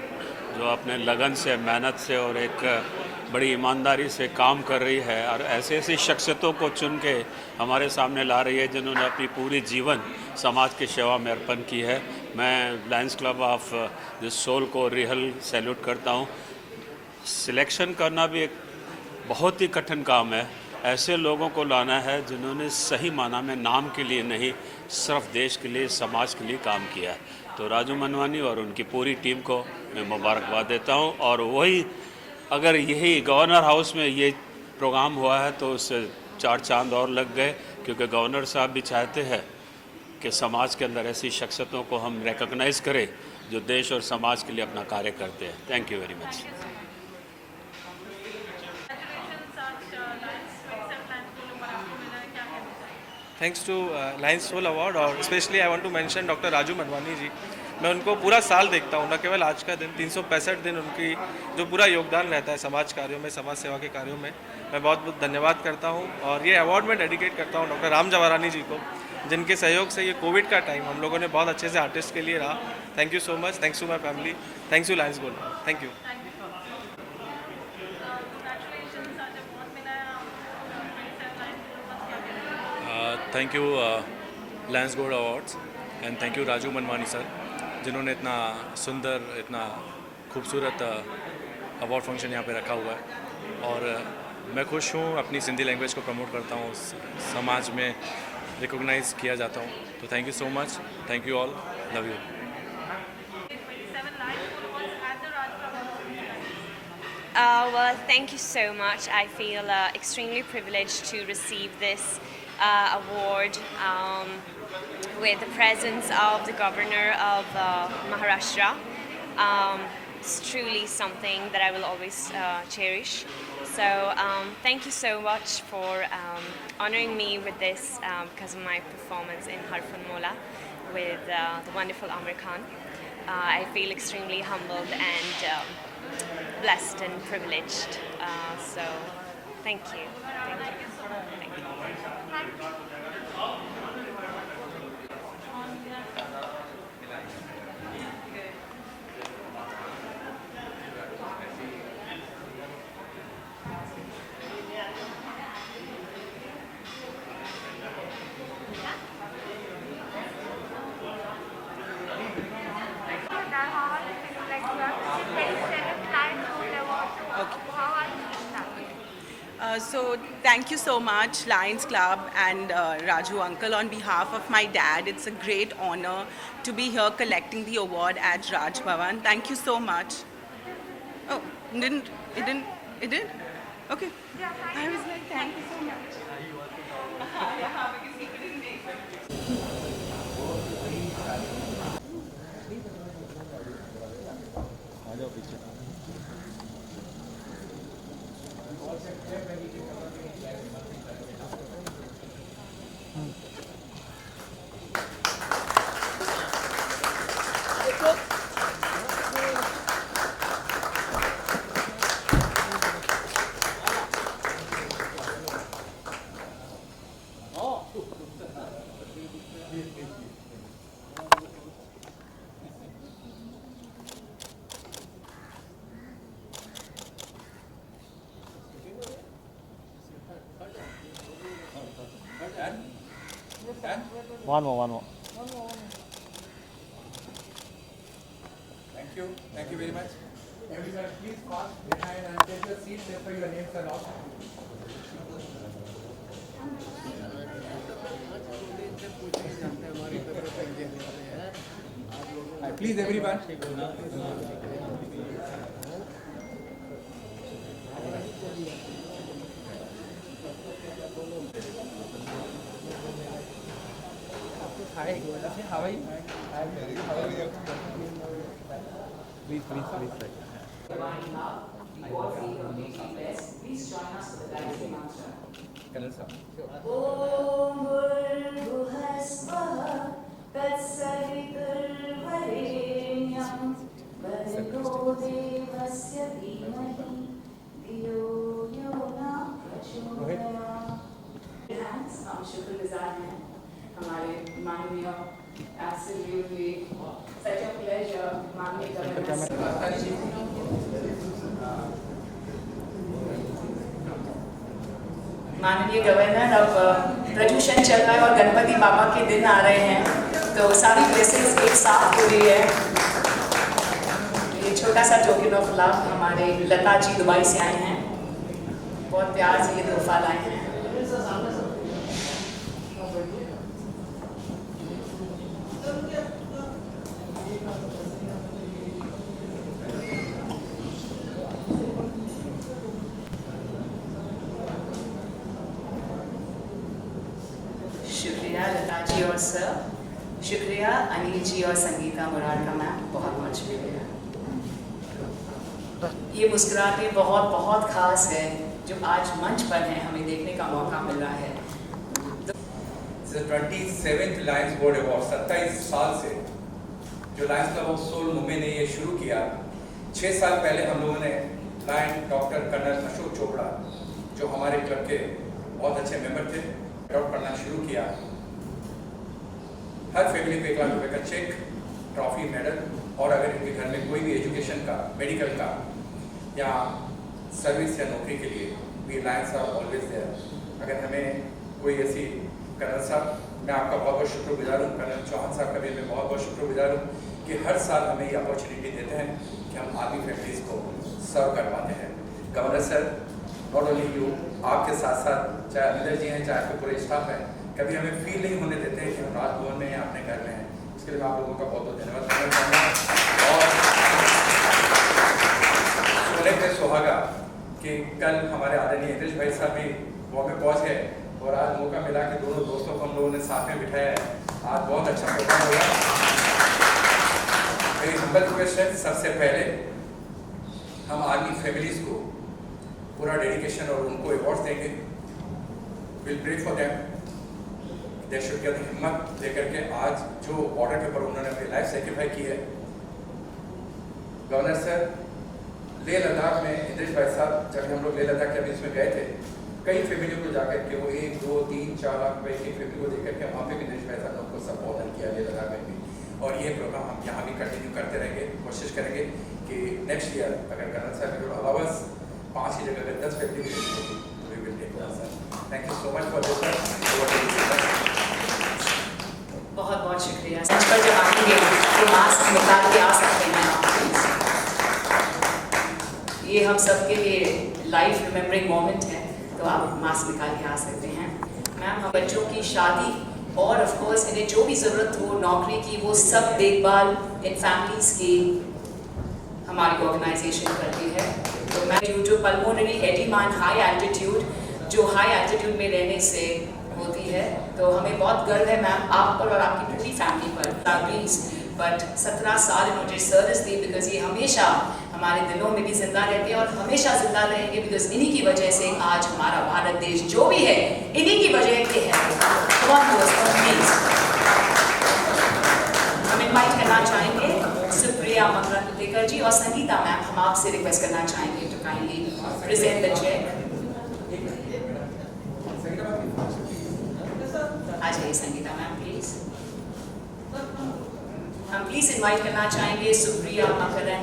जो अपने लगन से, मेहनत से और एक बड़ी ईमानदारी से काम कर रही है और ऐसी शख्सियतों को चुन के हमारे सामने ला रही है जिन्होंने अपनी पूरी जीवन समाज की सेवा में अर्पण की है, मैं lions club of this soul को रियल सैल्यूट करता हूँ। सिलेक्शन करना भी एक बहुत ही कठिन काम है। ऐसे लोगों को लाना है जिन्होंने सही माना में नाम के लिए नहीं, सिर्फ देश के लिए, समाज के लिए काम किया है। तो राजू मनवानी और उनकी पूरी टीम को मैं मुबारकबाद देता हूं। और वही अगर यही गवर्नर हाउस में ये प्रोग्राम हुआ है तो उससे 4 चांद और लग गए, क्योंकि गवर्नर साहब भी चाहते हैं कि समाज के अंदर ऐसी शख्सियतों को हम रिकॉग्नाइज़ करें जो देश और समाज के लिए अपना कार्य करते हैं। Thank you very much. Thanks to lions soul award और specially I want to mention doctor Raju Manwani ji. मैं उनको पूरा साल देखता हूँ, न केवल आज का दिन, 365 दिन उनकी जो पूरा योगदान रहता है समाज कार्यों में, समाज सेवा के कार्यों में, मैं बहुत बहुत धन्यवाद करता हूँ। और ये अवार्ड मैं डेडिकेट करता हूँ डॉक्टर राम जवारानी जी को, जिनके सहयोग से ये कोविड का टाइम हम लोगों ने बहुत अच्छे से आर्टिस्ट के लिए रहा। Thank you so much. Thanks to my family. Thanks to lions gold. Thank you. Thank you lions gold awards and thank you Raju Manwani sir, जिन्होंने इतना सुंदर, इतना खूबसूरत अवार्ड फंक्शन यहाँ पे रखा हुआ है। और मैं खुश हूँ, अपनी सिंधी लैंग्वेज को प्रमोट करता हूँ, समाज में रिकॉग्नाइज किया जाता हूँ। तो thank you so much. Thank you all. Love you. Well, thank you so much. I feel extremely privileged to receive this award with the presence of the governor of Maharashtra. It's truly something that I will always cherish. So thank you so much for honoring me with this because of my performance in Harfun Mola with the wonderful Amir Khan. I feel extremely humbled and blessed and privileged. So thank you. Thank you. Thank you. So thank you so much, Lions Club and Raju Uncle. On behalf of my dad, it's a great honor to be here collecting the award at Raj Bhavan. Thank you so much. Oh, it didn't? Okay. I was like, thank you so much. One more. Thank you. Thank you very much. Everybody, please pass behind and take your seats after your names are announced. Please, everyone. Hi, how are you? Please. Please join us for the Gayatri Mantra. Om Bhurvahasvaha Tatsaviturvarenyam Bhargo Devasya Dhimahi Dhiyo Yo Na Prachodayat. हम शुक्रगुजार हैं हमारे माननीय absolutely such a pleasure माननीय governor माननीय governor अब प्रदूषण चल रहा है और गणपति बाबा के दिन आ रहे हैं तो सारी ब्लेसिंग्स एक साथ हो रही है। ये छोटा सा टोकन ऑफ लव हमारे लता जी दुबई से आए हैं, बहुत प्यार से ये तोहफा लाए हैं। शुक्रिया लता जी और सर, शुक्रिया अनिल जी और संगीता मुरारका मैम, बहुत बहुत शुक्रिया। ये मुस्कुराहटें बहुत बहुत खास है जो आज मंच पर हैं, हमें देखने का मौका मिल रहा है। 27th लायंस बोर्ड अवार्ड 27 साल से जो lions club of soul Mumbai ने ये शुरू किया। 6 साल पहले हम लोगों ने lion doctor colonel Ashok Chopra जो हमारे क्लब के बहुत अच्छे मेंबर थे अडॉप्ट करना शुरू किया। हर फैमिली को 1 लाख रुपए का चेक, ट्रॉफी, मेडल और अगर इनके घर में कोई भी एजुकेशन का, मेडिकल का या सर्विस या नौकरी के लिए we lions are always there. अगर हमें कोई ऐसी कर्नल साहब, मैं आपका बहुत बहुत शुक्रगुजार हूँ। कर्नल चौहान साहब का भी मैं बहुत बहुत शुक्रगुजार हूँ कि हर साल हमें ये अपॉर्चुनिटी देते हैं कि हम आर्मी फैमिलीज़ को सर्व कर पाते हैं। Governor sir, not only you, आपके साथ साथ चाहे अनिल जी हैं, चाहे आपके पूरे स्टाफ हैं, कभी हमें फील नहीं होने देते हैं कि हम राजभवन में या अपने घर में हैं। इसके लिए मैं आप लोगों का बहुत बहुत धन्यवाद करना चाहूँगा। और सौभाग्य है सुहागा कि कल हमारे आदरणीय इंद्रेश भाई साहब भी बॉम्बे पहुंच गए और आज मौका मिला कि दोनों दोस्तों को हम लोगों ने साथ में बिठाया है। आज बहुत अच्छा प्रोग्राम हुआ। मेरी हम्बल रिक्वेस्ट है, सबसे पहले हम आर्मी फैमिलीज को पूरा डेडिकेशन और उनको अवार्ड्स देंगे। Will pray for them, they should get हिम्मत लेकर के आज जो बॉर्डर के ऊपर उन्होंने अपनी लाइफ सेक्रीफाई की है। गवर्नर सर, लेह लद्दाख में इंद्रेश भाई साहब जब हम लोग लेह लद्दाख के बीच में गए थे, कई फैमिलियों को जाकर के वो 1, 2, 3, 4 लाख रुपए की फैमिली को देकर के वहाँ पे भी इंद्रेश भाई साहब ने उनको सब ऑनर किया लेह लद्दाख में भी। और ये प्रोग्राम हम यहाँ भी कंटिन्यू करते रहेंगे। कोशिश करेंगे कि नेक्स्ट ईयर अगर कर्नल साहब अलावा 5 की जगह 10 फैमिली भी we will take over sir. Thank you so much for this sir. बहुत बहुत शुक्रिया। संच पर जब आएंगे तो मास्क निकाल के आ सकते हैं आप प्लीज। ये हम सबके लिए लाइफ रिमेम्बरिंग मोमेंट है, तो आप मास्क निकाल के आ सकते हैं। मैम, हम बच्चों की शादी और ऑफ कोर्स इन्हें जो भी ज़रूरत हो नौकरी की, वो सब देखभाल इन फैमिलीज़ की हमारी ऑर्गेनाइजेशन करती है। तो मैं due to pulmonary oedema high altitude, जो हाई एल्टीट्यूड में रहने से होती है, तो हमें बहुत गर्व है मैम आप पर और आपकी पूरी फैमिली पर। बट 17 साल इन्होंने सर्विस दी, बिकॉज ये हमेशा हमारे दिलों में भी जिंदा रहते हैं और हमेशा जिंदा रहेंगे, बिकॉज इन्हीं की वजह से आज हमारा भारत देश जो भी है, इन्हीं की वजह के है। हम इनवाइट करना चाहेंगे सुप्रिया मंगलेकर जी और संगीता मैम, हम आपसे रिक्वेस्ट करना चाहेंगे to kindly present the cheque. आ जाइए संगीता मैम प्लीज। हम प्लीज इनवाइट करना चाहेंगे सुप्रिया मकरन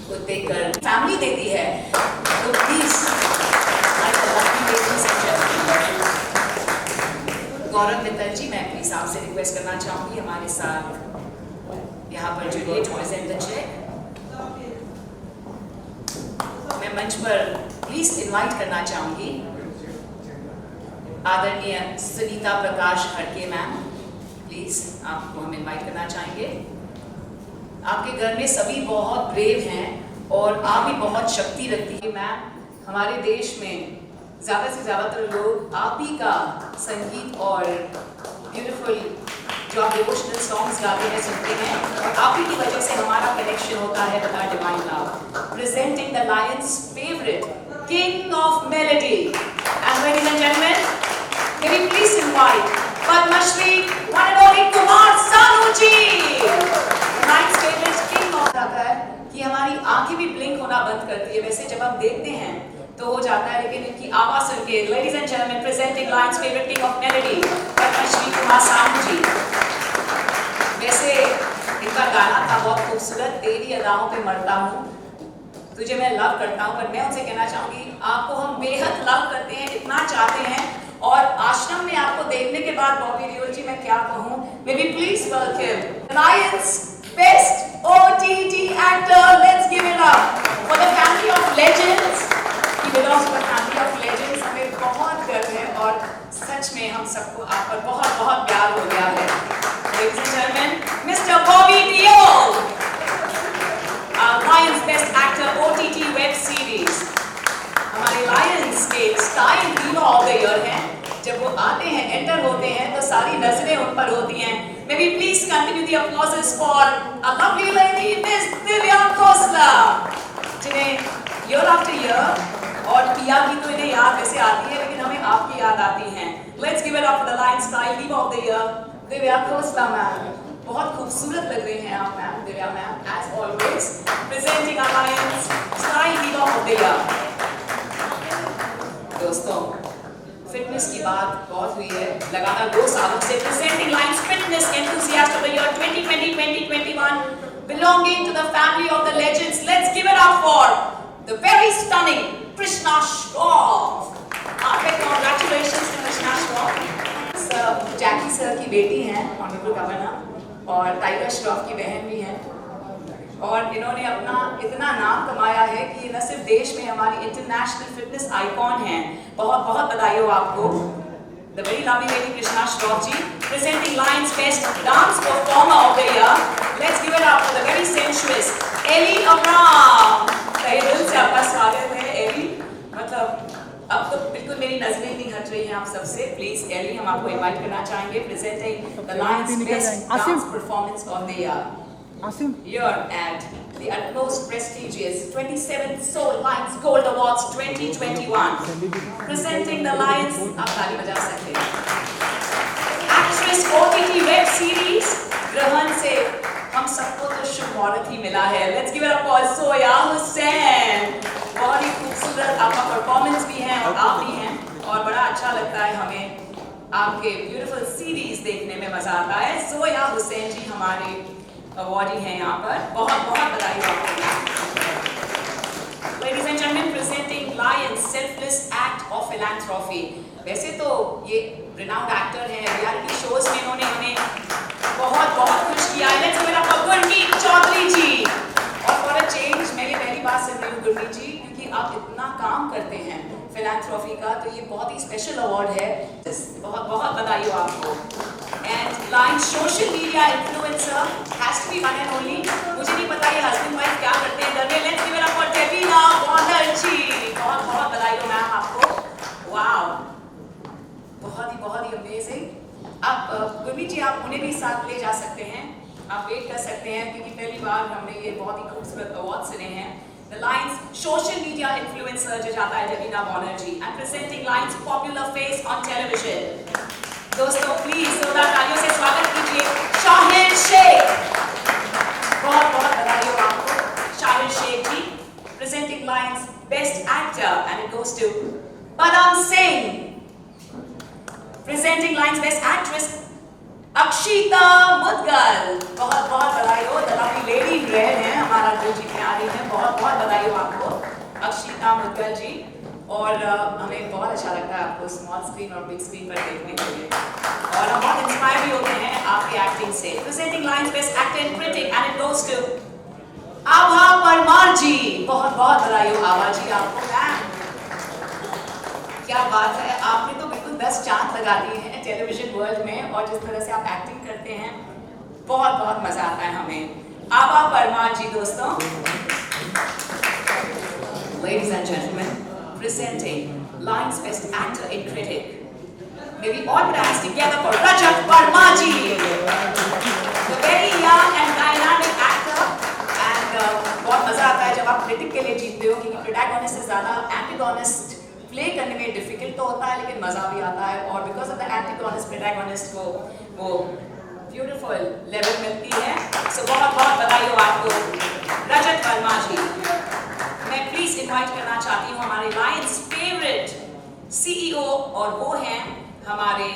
को देखकर फैमिली देती है, तो प्लीज गौरव मित्तल जी, मैं प्लीज आपसे रिक्वेस्ट करना चाहूंगी हमारे साथ यहाँ पर जुड़िए टू प्रेजेंट द चेक। मैं मंच पर प्लीज इनवाइट करना चाहूंगी आदरणीय सुनीता प्रकाश खड़के मैम, प्लीज आपको हम इनवाइट करना चाहेंगे। आपके घर में सभी बहुत ब्रेव हैं और आप भी बहुत शक्ति रखती है मैम। हमारे देश में ज़्यादा से ज़्यादातर लोग आप ही का संगीत और ब्यूटीफुल जो आप डिवोशनल सॉन्ग्स गाते हैं सुनते हैं, और आप ही की वजह से हमारा कनेक्शन होता है with our divine love. Presenting the lions favourite king of melody and ladies and gentleman, may we please invite Padmashri one and only Kumar Sanu ji, tonight's favorite king of the है कि हमारी आंखें भी blink होना बंद करती है। वैसे जब हम देखते हैं तो हो जाता है, लेकिन इनकी आवाज सुन के ladies and gentleman presenting lions favourite king of melody Padma Shri Kumar Sanu ji. वैसे इनका गाना था बहुत खूबसूरत, तेरी अदाओं पे मरता हूँ, तुझे मैं लव करता हूँ। पर मैं उनसे कहना चाहूंगी आपको हम बेहद लव करते हैं, इतना चाहते हैं, और आश्रम में आपको देखने के बाद बॉबी देओल जी मैं क्या कहूँ। May be please welcome lions best OTT actor, let's give it up for the family of legends. He belongs to the family of legends. हमें बहुत गर्व है और सच में हम सबको आप पर बहुत बहुत प्यार हो गया है। Ladies and gentleman, mister Bobby Deol, Lions best actor OTT web series. हमारे लायंस के style hero of the year हैं। जब वो आते हैं, एंटर होते हैं, तो सारी नजरें उन पर होती हैं। May be please continue the applause for a lovely lady miss Divya Khosla, जिन्हें ईयर आफ्टर ईयर और पिया की तो इन्हें याद वैसे आती है, लेकिन हमें आपकी याद आती हैं। Let's give it up for the lions style hero of the year Divya Khosla ma'am. बहुत खूबसूरत लग रही हैं आप ma'am, Divya ma'am, as always presenting our lions style hero of the year. दोस्तों, फिटनेस की बात बहुत हुई है लगातार 2 सालों से। Presenting lions fitness enthusiast of the year 2020-2021 belonging to the family of the legends, let's give it up for the very stunning Krishna Shroff. आपके congratulations to Krishna Shroff. Jackie sir की बेटी हैं ऑनरेबल गवर्नर, और टाइगर श्रॉफ की बहन भी हैं, और इन्होंने अपना इतना नाम कमाया है कि न सिर्फ देश में हमारी इंटरनेशनल फिटनेस आइकॉन हैं। बहुत बहुत बधाई हो आपको। The very lovely lady Krishna Shroff ji, presenting lions best dance performer of the year, let's give it up for the very sensuous Elli Abraham तहे दिल से आपका स्वागत है एली। मतलब अब तो बिल्कुल मेरी नजरें नहीं हट रही हैं आप सबसे। प्लीज एली, हम आपको इनवाइट करना चाहेंगे presenting the Lions best dance performance of the year at the utmost prestigious 27th Soul Lions Gold Awards 2021. Presenting the Lions, आप ताली बजा सकते हैं। Actress OTT web series ग्रहण से हम सबको तो शुभ मुहूर्त ही मिला है। Let's give it up for Zoya Hussain। बहुत ही खूबसूरत आपका परफॉर्मेंस भी है और आप भी हैं, और बड़ा अच्छा लगता है हमें आपके ब्यूटीफुल सीरीज देखने में मजा आता है। जोया हुसैन जी हमारे अवार्डी हैं यहाँ पर, बहुत बहुत बधाई आपको। Ladies and gentlemen, presenting Lions Selfless Act of Philanthropy। वैसे तो ये renowned actor हैं, रियलिटी शोज में इन्होंने हमें बहुत बहुत खुश किया है। Let's give it up for Gurmeet Chaudhary जी। और for a change मैं ये पहली बार सुन रही हूँ गुरमीत जी, क्योंकि आप इतना काम करते हैं फिलैंथ्रोफी का, तो ये बहुत ही स्पेशल अवार्ड है। बहुत बहुत बधाई हो आपको। And Lions social media influencer has to be one and only। मुझे नहीं पता ये हस्बैंड वाइफ क्या करते हैं घर में। Let's give it up for Devina Banerjee। बहुत बहुत बधाई हो मैम आपको। वाओ, बहुत ही अमेजिंग। अब गुरमीत जी आप उन्हें भी साथ ले जा सकते हैं, आप वेट कर सकते हैं, क्योंकि पहली बार हमने ये बहुत ही खूबसूरत अवार्ड सुने हैं। The Lions social media influencer जो जाता है Devina Banerjee, and presenting Lions popular face on television। दोस्तों प्लीज जोरदार तालियों से स्वागत कीजिए शाहिर शेख। बहुत बहुत बधाई हो आपको शाहिर शेख जी। Presenting Lions best actor and it goes to Padam Singh। Presenting Lions best actress Akshita Mudgal. बहुत बहुत बधाई हो। The lovely lady in red है हमारा जो जीतने आ रही है, बहुत बहुत बधाई हो आपको अक्षिता मुदगल जी। और हमें बहुत अच्छा लगता है आपको स्मॉल स्क्रीन और बिग स्क्रीन पर देखने के लिए, और हम बहुत इंस्पायर भी होते हैं आपकी एक्टिंग से। Presenting Lions Best Actor and Critic and it goes to आभा परमार जी। बहुत बहुत बधाई हो आभा जी आपको। मैम क्या बात है, आपने तो बिल्कुल 10 चांद लगा दिए हैं टेलीविजन वर्ल्ड में, और जिस तरह से आप एक्टिंग करते हैं बहुत बहुत मजा आता है हमें। आभा परमार जी दोस्तों। Ladies and gentlemen, presenting Lions Best Actor and Critic, may we all put our hands together for Rajat Verma ji, the very young and dynamic actor। And बहुत मजा आता है जब आप क्रिटिक के लिए जीतते हो, क्योंकि प्रोटैगनिस्ट से ज़्यादा एंटागोनिस्ट प्ले करने में डिफिकल्ट तो होता है, लेकिन मजा भी आता है, और because of the antagonist protagonist को वो ब्यूटीफुल लेवल मिलती है। सो बहुत बहुत बधाई हो आपको रजत वर्मा जी। मैं प्लीज इनवाइट करना चाहती हूँ हमारे लायंस फेवरेट CEO, और वो हैं हमारे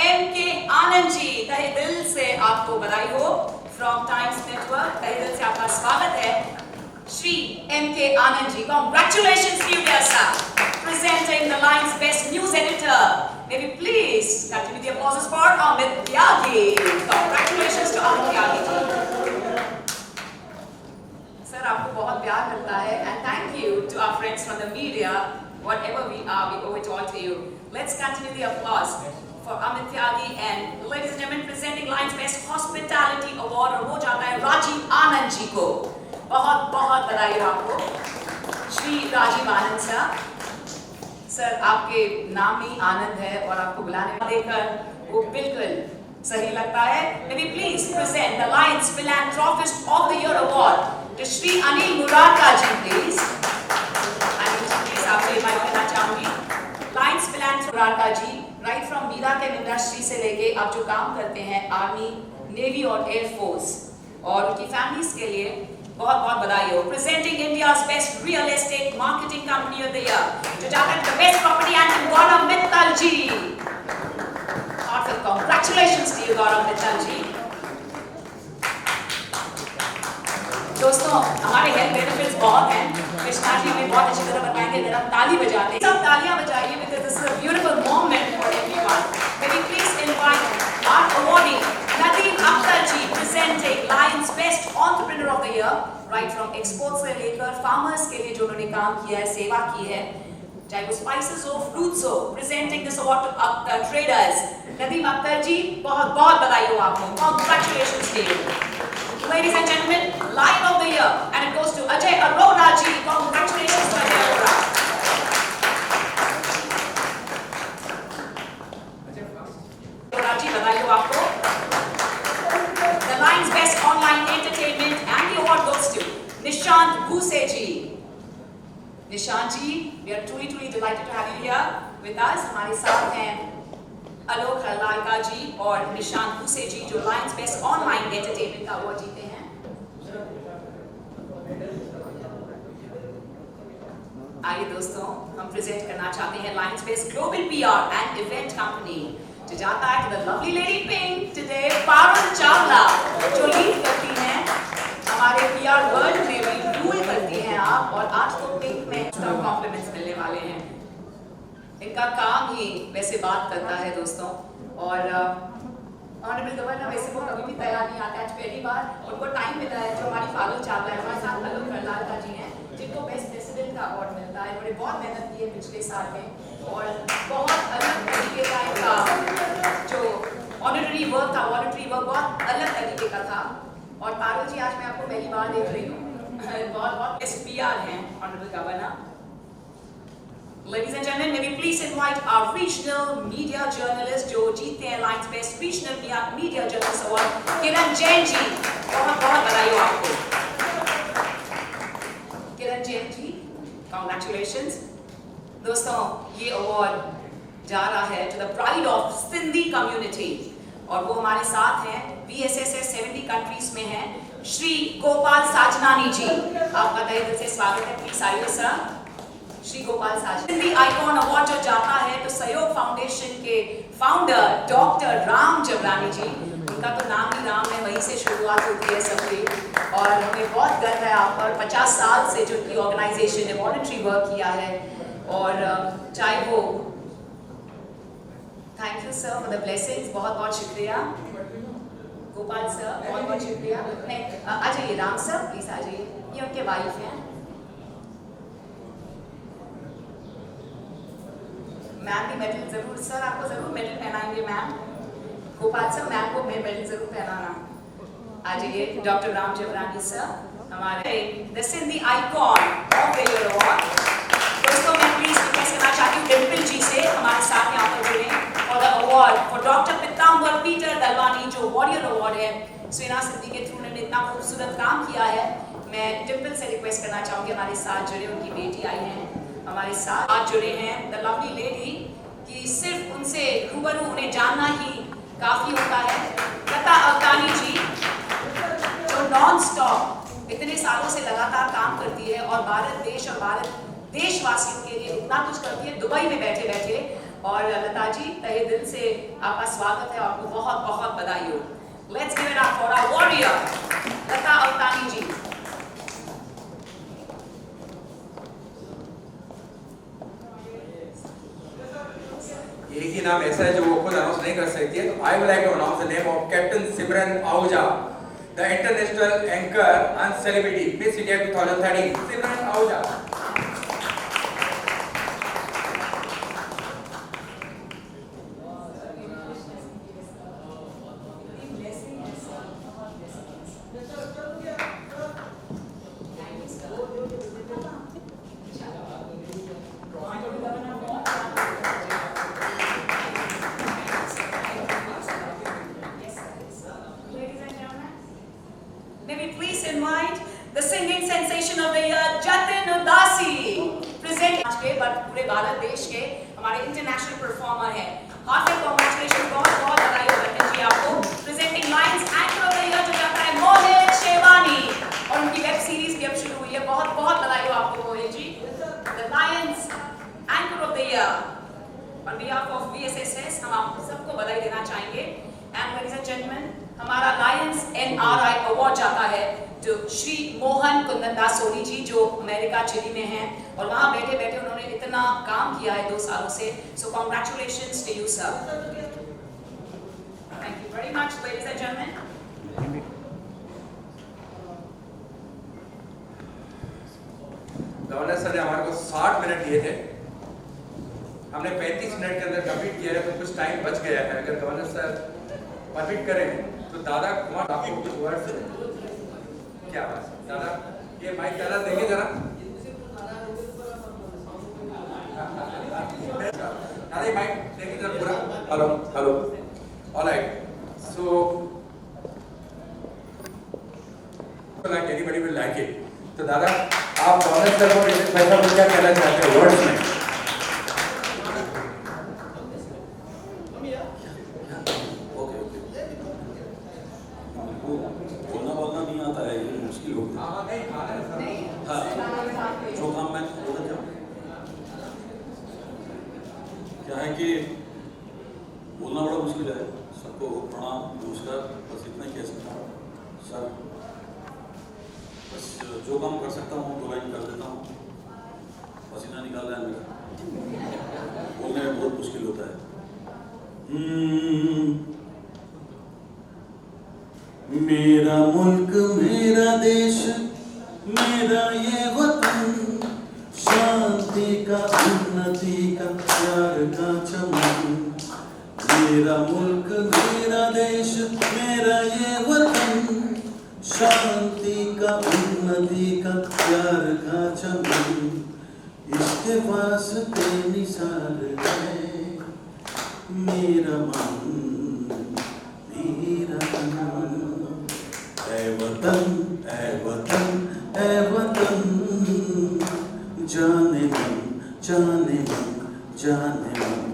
MK आनंद जी। तहे दिल से आपको बधाई हो फ्रॉम टाइम्स नेटवर्क। तहे दिल से आपका स्वागत है Shri MK Anand ji. Congratulations to you dear sir। Presenting the Lions Best News Editor, may we please continue the applause for Amit Tyagi। Congratulations to Amit Tyagi ji. Sir आपको बहुत प्यार मिलता है, and thank you to our friends from the media, whatever we are, we owe it all to you। Let's continue the applause for Amit Tyagi, and ladies and gentlemen, presenting Lions Best Hospitality Award, और वो जाता है राजीव आनंद जी को। बहुत बहुत बधाई हो आपको श्री राजीव आनंद सर। सर आपके नाम में आनंद है, और आपको बुलाने में देखकर वो बिल्कुल सही लगता है। May we please present the Lions Philanthropist of the Year Award to Shri Anil Murarka ji, please। Anil ji, please आपसे इनवाइट करना चाहूंगी। Lions Philanthropist Murarka जी, right from मीराकेम इंडस्ट्री से लेके आप जो काम करते हैं आर्मी, नेवी और एयरफोर्स, और उनकी फैमिलीज के लिए बहुत बहुत बधाई हो। Presenting India's Best Real Estate Marketing Company of the Year, जो जाता है the Best Property and Gaurav Mittal ji. Heartfelt congratulations to you Gaurav Mittal जी। दोस्तों हमारे हेल्थ बेनिफिट्स बहुत हैं, कृष्णा जी हमें बहुत अच्छी तरह बताएंगे। अगर हम ताली बजाते हैं, सब तालियां बजाइए, because this is a beautiful moment for everyone। May we please invite our awardee Nadeem Akhtar ji, presenting Lions Best Entrepreneur of the Year, right from exports से लेकर farmers के लिए जो उन्होंने काम किया है, सेवा की है, चाहे वो spices हो, fruits हो। Presenting this award to Akhtar Traders, Nadeem Akhtar जी, बहुत बहुत बधाई हो आपको। Congratulations to you। Ladies and gentlemen, Lion of the Year year, and it goes to Ajay Arora ji. Congratulations to Ajay Arora. Arora ji, बधाई हो आपको. The Lions Best Online Entertainment and the award goes to Nishant Bhuse ji. Nishant ji, we are truly delighted to have you here with us. हमारे साथ हैं आलोक हरलालका जी और निशांत भूसे जी, जो lions best online entertainment का award जीते हैं. आइए दोस्तों, हम प्रेजेंट करना चाहते हैं lions best global PR and event company, जो जाता है to the lovely lady pink today, Parul Chawla, जो लीड करती हैं हमारे पीआर वर्ल्ड में भी रूल करती हैं आप, और आज तो पिंक में सब कॉम्प्लीमेंट्स मिलने वाले हैं. इनका काम ही वैसे बात करता है दोस्तों, और ऑनरेबल गवर्नर वैसे वो कभी भी तैयार नहीं आता, आज पहली बार उनको टाइम मिला है. जो हमारी पारुल चावला है, हमारे साथ आलोक हरलालका जी हैं, जिनको बेस्ट प्रेसिडेंट का अवार्ड मिलता है. उन्होंने बहुत मेहनत की है पिछले साल में, और बहुत अलग तरीके का इनका जो ऑनरेटरी वर्क था, वॉलंटरी वर्क बहुत अलग तरीके का था. और पारुल जी, आज मैं आपको पहली बार देख रही हूँ, बहुत बेस्ट पीआर हैं honourable governor. Ladies and gentlemen, may we please invite our regional media journalist जो जीतते हैं Lions Best Regional Media Journalist Award, किरण जैन जी. बहुत बधाई हो आपको. किरण जैन जी, congratulations. दोस्तों, ये अवार्ड जा रहा है to the pride of Sindhi community, और वो हमारे साथ हैं VSSS 70 countries में हैं श्री गोपाल साजनानी जी. आपका तहे दिल से स्वागत है. प्लीज आइए sir. Shri Gopal Sajnani. Sindhi icon award जो जाता है तो सहयोग फाउंडेशन के फाउंडर डॉक्टर राम जबरानी जी. इनका तो नाम ही राम है, वहीं से शुरुआत होती है सबकी, और हमें बहुत गर्व है आप पर. 50 साल से जो की ऑर्गेनाइजेशन ने वॉलंटरी वर्क किया है, और चाहे वो, thank you sir for the blessings. बहुत शुक्रिया गोपाल सर, बहुत शुक्रिया. आ जाइए राम सर, प्लीज आ जाइए. ये उनके वाइफ हैं. मैम भी मेडल जरूर, सर आपको जरूर मेडल पहनाएंगे मैम. गोपाल सर, मैम को मेडल जरूर पहनाना. आ जाइए डॉक्टर राम जबरानी सर, हमारे the Sindhi icon of the year award. दोस्तों, मैं प्लीज रिक्वेस्ट करना चाहती हूँ डिम्पल जी से हमारे साथ यहाँ पर जुड़े for the award for doctor Pitambar Peter Dalwani, जो वॉरियर अवार्ड है स्वेना सिद्धि के थ्रू. उन्होंने इतना खूबसूरत काम किया है. मैं डिम्पल से रिक्वेस्ट करना चाहूँगी हमारे साथ जुड़े, उनकी बेटी आई है हमारे साथ जुड़े हैं, द लवली लेडी, कि सिर्फ उनसे रूबरू उन्हें जानना ही काफ़ी होता है. लता अवतानी जी, जो नॉन स्टॉप इतने सालों से लगातार काम करती है, और भारत देश और भारत देशवासियों के लिए इतना कुछ करती है दुबई में बैठे बैठे. और लता जी, तहे दिल से आपका स्वागत है, आपको बहुत बधाई हो. Let's give it up for our warrior Lata Avtani ji. एक ही नाम ऐसा है जो वो खुद अनाउंस नहीं कर सकती है, तो I would like to announce the name of captain Simran Ahuja, the international anchor and celebrity miss India 2013. Simran Ahuja. पूरे भारत देश के हमारे इंटरनेशनल परफॉर्मर हैं. हार्टफेल कांग्रेचुलेशन, बहुत बधाई हो रतन जी आपको. Presenting lions anchor of the year जो जाता है मोहित शेवानी, और उनकी वेब सीरीज भी अब शुरू हुई है. बहुत बधाई हो आपको Mohit ji. The lions anchor of the year on behalf of VSSS हम आप सबको बधाई देना चाहेंगे. एंड लेडीज एंड जेंटलमैन, हमारा लायंस NRI अवार्ड जाता है जो श्री मोहन कुंदनदास सोनी जी, जो अमेरिका चिली में हैं, और वहाँ बैठे बैठे उन्होंने इतना काम किया है 2 सालों से. So congratulations to you sir. Thank you very much ladies and gentleman. Governor sir ने हमारे को 60 मिनट दिए थे, हमने 35 मिनट के अंदर कंप्लीट किया है, तो कुछ टाइम बच गया है. अगर गवर्नर सर परमिट करें तो दादा कुमार आपको कुछ वर्ड से क्या बात है दादा, ये माइक दादा देखिए जरा। दादा ये माइक देखिए जरा पूरा। Hello hello, alright. So like anybody will like it. तो दादा आप गवर्नर सर को पैसा को क्या कहना चाहते हो वर्ड्स में? बोलना नहीं आता है, ये मुश्किल हो गया। हाँ, जो काम मैं बोलना चाहूँ क्या है कि बोलना बड़ा मुश्किल है। सबको प्रणाम, नमस्कार, बस इतना ही कह सकता हूँ सर। बस जो काम कर सकता हूँ 2 लाइन कर देता हूँ। पसीना निकाल रहा है मेरा, बोलने में बहुत मुश्किल होता है। मेरा मुल्क, मेरा देश, मेरा ये वतन, शांति का, उन्नति का, प्यार का चमन। मेरा मुल्क, मेरा देश, मेरा ये वतन, शांति का, उन्नति का, प्यार का चमन। इसके वास्ते निसार है मेरा मन, मेरा मन। ऐ वतन, ऐ वतन, ऐ वतन, जाने मन, जाने मन, जाने मन।